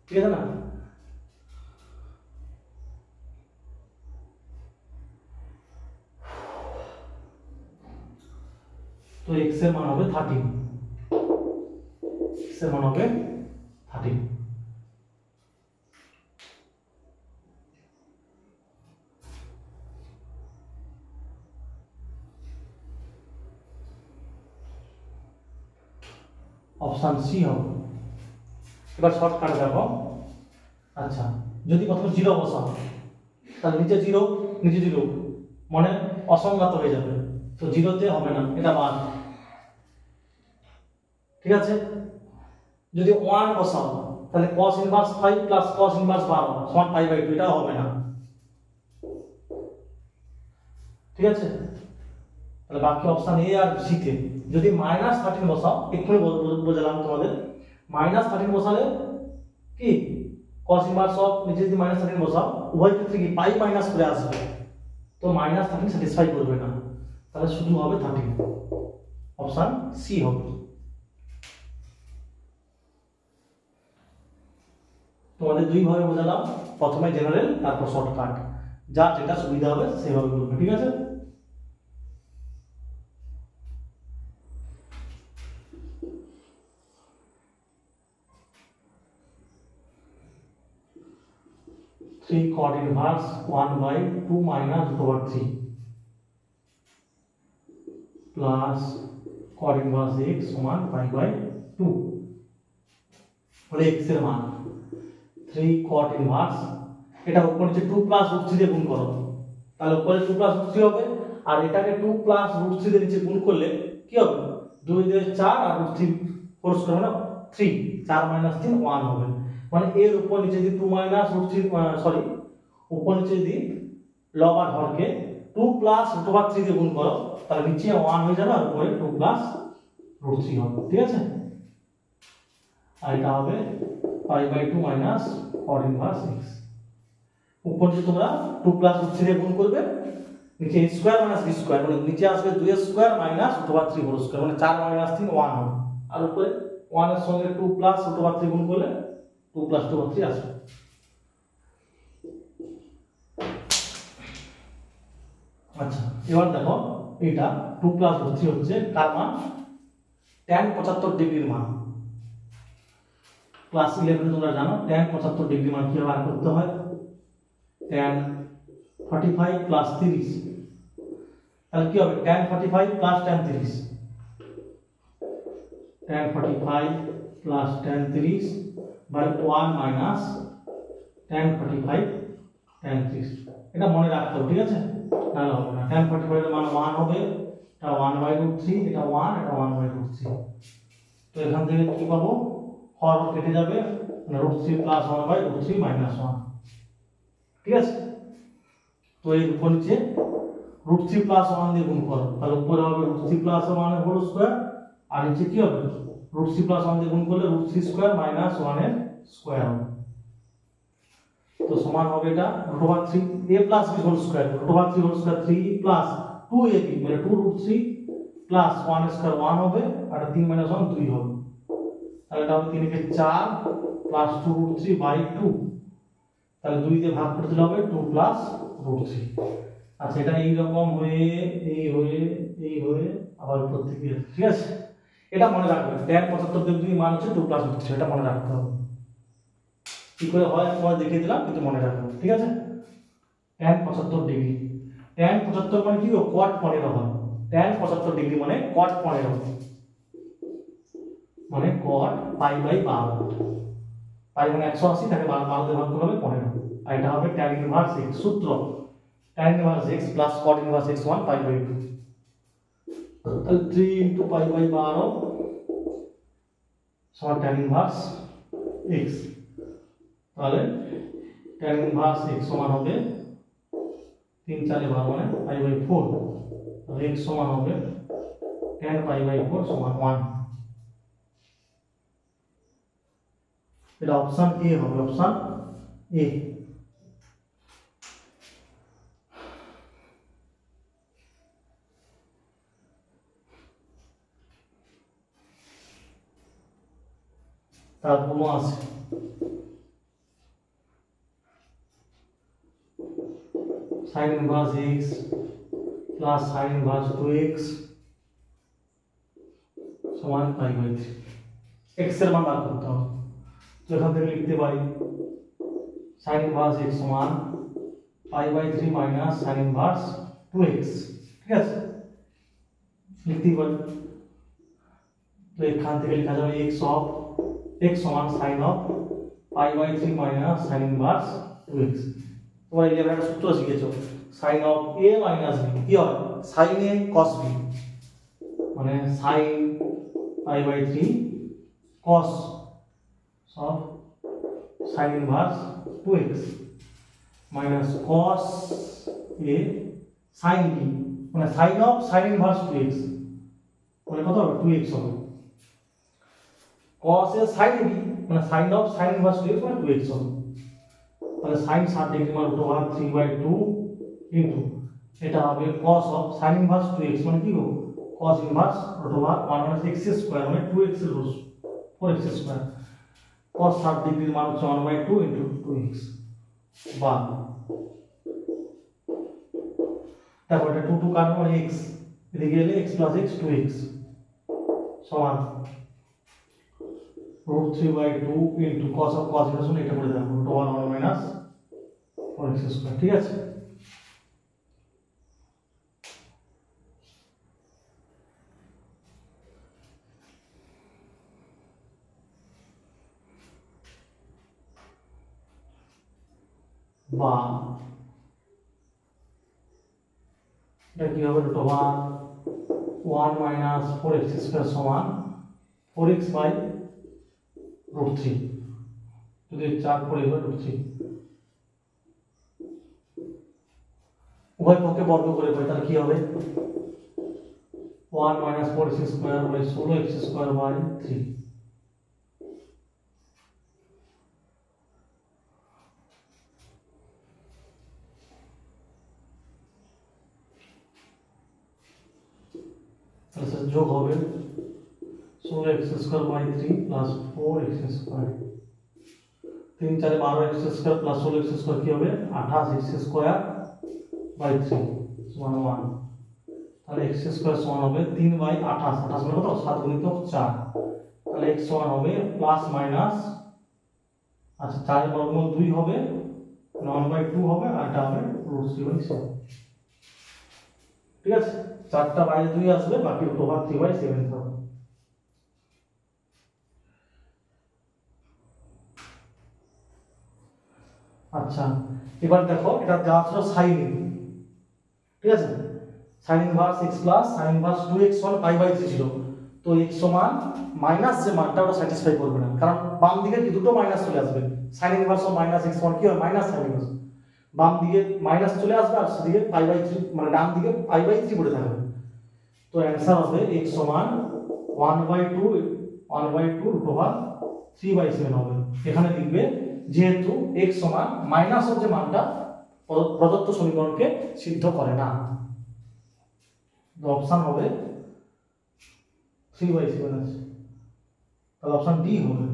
Speaker 1: ঠিক আছে না? তো x এর মান হবে 13, x এর মান হবে 13। অপশন সি হবে। এবার শর্টকাট দেখো। আচ্ছা, যদি প্রথমে 0 বসাও তাহলে নিচে 0 নিচে 0 মানে অসংজ্ঞাত হয়ে যাবে, তো 0 তে হবে না, এটা বাদ, ঠিক আছে? যদি 1 বসাও তাহলে cos inverse 5 plus cos inverse 12 সমান 5/2, এটা হবে না, ঠিক আছে? তাহলে বাকি অপশন এ আর সি তে যদি -13 বসাও, এক্ষুনি বোঝালাম তোমাদের, -13 বসালে কি cos ইনভার্স অফ নিচে যদি -13 বসাও উভয় ক্ষেত্রে কি পাই মাইনাস করে আসবে, তো -13 স্যাটিসফাই করবে না, তাহলে শুধু হবে 13, অপশন সি হবে। তোমাদের দুই ভাবে বোঝালাম, প্রথমে জেনারেল তারপর শর্টকাট, যা যেটা সুবিধা হবে সেভাবে করবে, ঠিক আছে? cot inverse 1/2 minus √3 plus cot inverse x সমান 5/2 হলে x এর মান 3 cot ইনভার্স, এটা উপর নিচে 2 প্লাস √3 দিয়ে গুণ করো, তাহলে উপরে 2 প্লাস √3 হবে, আর এটাকে 2 প্লাস √3 দিয়ে নিচে গুণ করলে কি হবে 2 দিয়ে 4 আর √3 ফোর্স করবে না 3, 4 - 3 1 হবে, মানে এর উপর নিচে যদি 2 মাইনাস √3 সরি উপর নিচে যদি লব আর হরকে 2 প্লাস √3 দিয়ে গুণ করো তাহলে নিচে 1 হয়ে যাবে আর উপরে 2 প্লাস √3 হবে, ঠিক আছে? আর এটা হবে 5/2 মাইনাস cot ইনভার্স x, উপর নিচে তোমরা 2 প্লাস √3 দিয়ে গুণ করবে, নিচে a square minus b square মানে নিচে আসবে 2 স্কয়ার মাইনাস √3 হোল স্কয়ার মানে 4 - 3 1 হবে, আর উপরে 1 এর সঙ্গে 2 প্লাস √3 গুণ করলে 2 প্লাস √3 আসবে। আচ্ছা, এবার দেখো এটা 2 প্লাস √3 হচ্ছে কার মান tan 75 ডিগ্রির মান। ক্লাস 11 তোমরা জানো tan 75 ডিগ্রি মান কিভাবে বার করতে হয়। tan 45 প্লাস 30 তাহলে কি হবে tan 45 plus tan 30, tan 45 plus tan 30 by 1 minus tan 45 tan 30। এটা মনে রাখতে হবে, ঠিক আছে, নাহলে হবে না। tan 45 এর মান 1 হবে, এটা 1/√3, এটা 1, এটা 1/√3। তো এখান থেকে কি পাবো, হর কেটে যাবে, মানে √3 প্লাস 1/√3 মাইনাস 1, ঠিক আছে। তো এর উপর নিচে √3 প্লাস 1 দিয়ে গুণ করো, তাহলে উপরে হবে √3 প্লাস 1 এর হোল স্কয়ার, আর নিচে কি হবে √3 প্লাস 1 দিয়ে গুণ করলে √3 স্কয়ার মাইনাস 1 এর স্কয়ার হবে। তো সমান হবে এটা √3 a plus b whole square, √3 whole square 3 plus 2ab মানে 2√3 প্লাস 1 স্কয়ার 1 হবে, আর 3 মাইনাস 1 2 হবে। তাহলে এটা হবে 3 কে 4 প্লাস 2√3 বাই 2, তাহলে 2 দিয়ে ভাগ করতে হবে 2 প্লাস √3। আচ্ছা, এটা এই রকম হয়ে এই হয়ে আবার উপর থেকে, ঠিক আছে। এটা মনে রাখবে, tan 75 ডিগ্রি মান হচ্ছে 2 প্লাস √3, এটা মনে রাখতে হবে। কি করে হয় তোমাদের দেখিয়ে দিলাম, কিন্তু মনে রাখবে, ঠিক আছে। tan 75 ডিগ্রি, tan 75 মানে কি cot 15 হয়, tan 75 ডিগ্রি মানে cot 15, মানে cot পাই বাই 12, পাই মানে 180, তাকে 12 দিয়ে ভাগ করলে হবে 15, আর এটা হবে tan ইনভার্স x। সূত্র tan inverse x plus cot inverse x 1 pi by 2, তাহলে 3 * পাই বাই 12 সমান tan ইনভার্স x। তাহলে tan ইনভার্স x সমান হবে 3 × 4 = 12 মানে পাই বাই 4, তাহলে x সমান হবে tan পাই বাই 4 সমান 1। এটা অপশন এ হবে, অপশন এ। তারপর আছে sin inverse x plus sin inverse 2x সমান পাই বাই 3। x এর মান বার করতে হবে, তো এখান থেকে লিখতে পারি sin ইনভার্স x সমান pi by 3 minus sin inverse 2x, ঠিক আছে, লিখতে পারি। তো এখান থেকে লেখা যাবে x সমান sin of pi by 3 minus sin inverse 2x। তোমরা এই একটা সূত্র শিখেছো, sin of a minus b কি হয়, sin a cos b, মানে sin pi by 3 cos of sin inverse 2x minus cos a sin b, মানে sin of sin inverse 2x, মানে কত হবে 2x হবে, cos a sin b মানে sin of sin inverse 2x মানে 2x হবে। তাহলে sin 60 ডিগ্রি মানে √3/2 ইনটু এটা হবে cos of sin inverse 2x মানে কি গো cos ইনভার্স √1 - x² মানে 2x এর হোল 4x², cos 60 ডিগ্রির মান হচ্ছে 1/2 ইনটু 2x, বা তারপর এটা 2 কাটবো মানে x এদিকে গেলে x + x 2x সমান √3/2 into cos of cos inverse এটা করে দেব √1 - 4x², ঠিক আছে। বা এটা কি হবে √1 - 4x² সমান 4x বাই √3, যদি 4 পড়ে হবে √3, উভয় পক্ষে বর্গ করে পাই, তাহলে কি হবে 1 - 4x² বাই 16x² বাই 3। তাহলে যোগ হবে 16x² by 3 plus 4x², 3 × 4 = 12x² plus 16x² কি হবে 28x² বাই 3 সমান 1। তাহলে x² সমান হবে 3/28, 28 মানে কত 7 × 4, তাহলে x সমান হবে প্লাস মাইনাস, আচ্ছা 4 এর বর্গমূল 2 হবে 1/2 হবে, আর এটা হবে √3/7। ঠিক আছে, 4টা বাইরে 2 আসবে, বাকি √3/7 থাকবে। আচ্ছা, এবার দেখো এটা যা ছিল সাইন, ঠিক আছে, sign inverse x plus sign inverse 2x সমান π/3 ছিল, তো x সমান মাইনাস যে মানটা ওটা স্যাটিসফাই করবে না, কারণ বাম দিকে কি দুটো মাইনাস চলে আসবে, sign inverse of minus x সমান কি হবে মাইনাস সাইন ইনভার্স, বাম দিকে মাইনাস চলে আসবে আর সেদিকে π/3 মানে ডান দিকে π/3 পড়ে থাকবে। তো অ্যানসার হবে x সমান 1/2 √3/7 হবে। এখানে লিখবে যেহেতু x সমান মাইনাস অফ যে মানটা প্রদত্ত সমীকরণকে সিদ্ধ করে না, তো অপশন হবে 3/7 আছে, তাহলে অপশন ডি হবে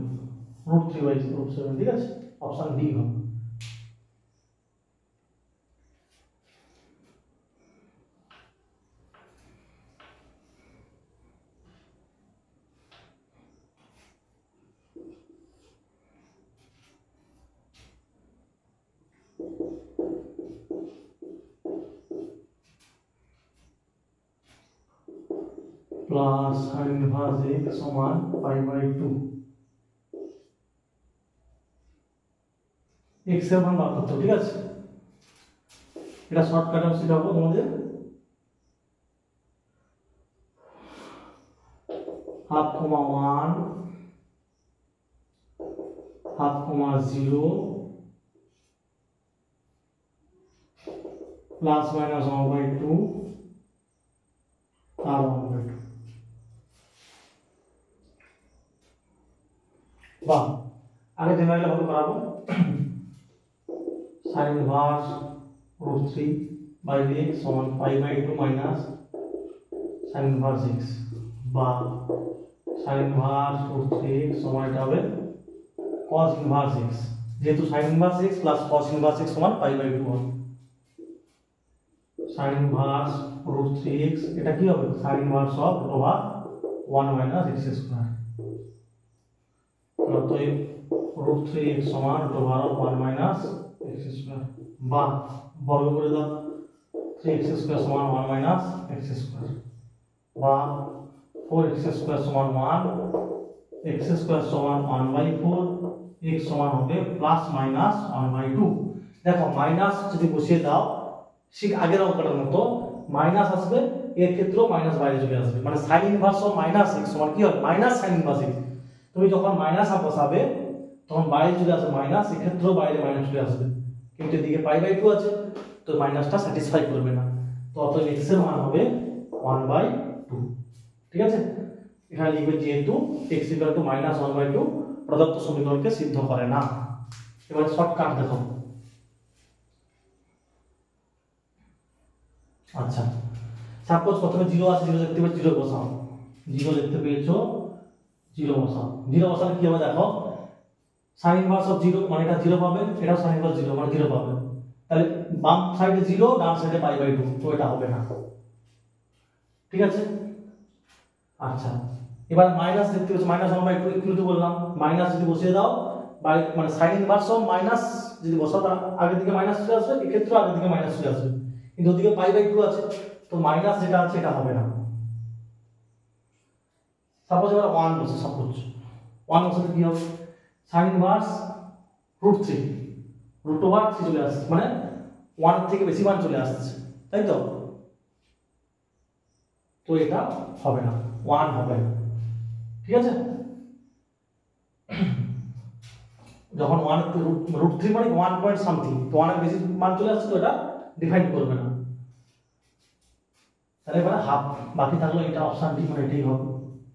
Speaker 1: √3/7, ঠিক আছে, অপশন ডি হবে। প্লাস সাইন ইনভার্স x সমান π/2, x এর মান বার করতে হবে, ঠিক আছে, এটা শর্টকাট আমি শেখাবো তোমাদের। ½ 1 ½ 0 প্লাস মাইনাস 1/2 আর 1/2। বাহ, আগে জেনারেল ভাবে করাবো। সাইন ইনভার্স √3/x সমান π/2 মাইনাস সাইন ইনভার্স x, বা সাইন ইনভার্স √3x সমান এটা হবে cos ইনভার্স x, যেহেতু sign inverse x plus cos inverse x সমান π/2 হবে। সাইন ইনভার্স √3x এটা কি হবে sign inverse of √1 minus x square, তো এই √3x সমান √1 মাইনাস x স্কয়ার, বা বর্গ করে দাও 3x স্কয়ার সমান 1 মাইনাস x স্কয়ার, বা 4x স্কয়ার সমান 1, x স্কয়ার সমান 1/4, x সমান হবে প্লাস মাইনাস 1/2। দেখো মাইনাস যদি বসিয়ে দাও ঠিক আগের অঙ্কটার মতো মাইনাস আসবে, এর ক্ষেত্রেও মাইনাস বাইরে চলে আসবে, মানে sign inverse of minus x সমান কি হবে মাইনাস সাইন ইনভার্স x। তুমি যখন মাইনাস বসাবে তখন বাইরে চলে আসবে মাইনাস, এই ক্ষেত্রেও বাইরে মাইনাস চলে আসবে, কিন্তু এদিকে π/2 আছে, তো মাইনাসটা স্যাটিসফাই করবে না, তো অতএব x এর মান হবে 1/2, ঠিক আছে। এখানে লিখবে যেহেতু x = -1/2 প্রদত্ত সমীকরণকে সিদ্ধ করে না। এবার শর্টকাট দেখো। আচ্ছা, সাপোজ প্রথমে 0 আছে, 0 দেখতে পেয়েছো, 0 বসাও, 0 দেখতে পেয়েছো, 0 বসাও। 0 বসালে কি হবে দেখো, sin ইনভার্স অফ 0 মানে এটা 0 পাবে, এটা sin ইনভার্স 0 মানে 0 পাবে, তাহলে বাম সাইডে 0 ডান সাইডে π/2, তো এটা হবে না, ঠিক আছে। আচ্ছা, এবার মাইনাস দেখতে পেয়েছো, -1/2 ইকুয়াল বললাম, মাইনাস যদি বসিয়ে দাও মানে sin ইনভার্স অফ মাইনাস যদি বসাও তার আগে দিকে মাইনাস চলে আসবে, এই ক্ষেত্রে আগে দিকে মাইনাস চলে আসবে, কিন্তু ওদিকে π/2 আছে, তো মাইনাস যেটা আছে এটা হবে না। সাপোজ এবার 1 বসে, সাপোজ 1 বসাতে কি হবে sin ইনভার্স √3 √3 চলে আসছে, মানে 1 থেকে বেশি মান চলে আসছে, তাই তো, তো এটা হবে না, 1 হবে না, ঠিক আছে। যখন 1 √3 মানে 1 পয়েন্ট সামথিং, তো 1 এর বেশি মান চলে আসছে, তো এটা ডিফাইন করবে না, তাহলে এবার হাফ বাকি থাকলো, এটা অপশন ডি মানে এটাই হবে।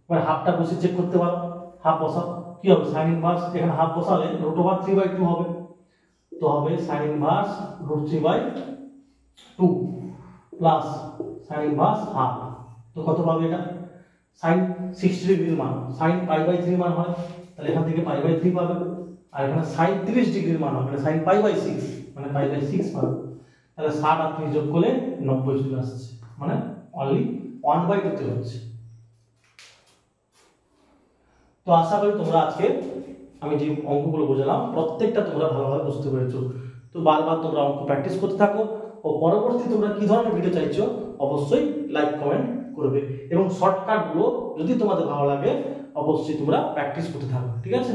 Speaker 1: এবার হাফটা বসে চেক করতে পারো, হাফ বসাও, কি হবে sin ইনভার্স, এখানে হাফ বসালে √3/2 হবে, তো হবে sin inverse √3/2 plus sin inverse half, তো কত পাবে এটা sin 60 ডিগ্রির মান, sin π/3 মান হয়, তাহলে এখান থেকে π/3 পাবে, আর এখানে sin 30 ডিগ্রির মান হবে, মানে sin π/6 মানে π/6 পাবে, তাহলে 60 আর 30 যোগ করলে 90 চলে আসছে, মানে অনলি 1/2 তে হচ্ছে। তো আশা করি তোমরা আজকে আমি যে অঙ্কগুলো বোঝালাম প্রত্যেকটা তোমরা ভালোভাবে বুঝতে পেরেছো। তো বারবার তোমরা অঙ্ক প্র্যাকটিস করতে থাকো, ও পরবর্তী তোমরা কি ধরনের ভিডিও চাইছো অবশ্যই লাইক কমেন্ট করবে, এবং শর্টকাটগুলো যদি তোমাদের ভালো লাগে অবশ্যই তোমরা প্র্যাকটিস করতে থাকো। ঠিক আছে।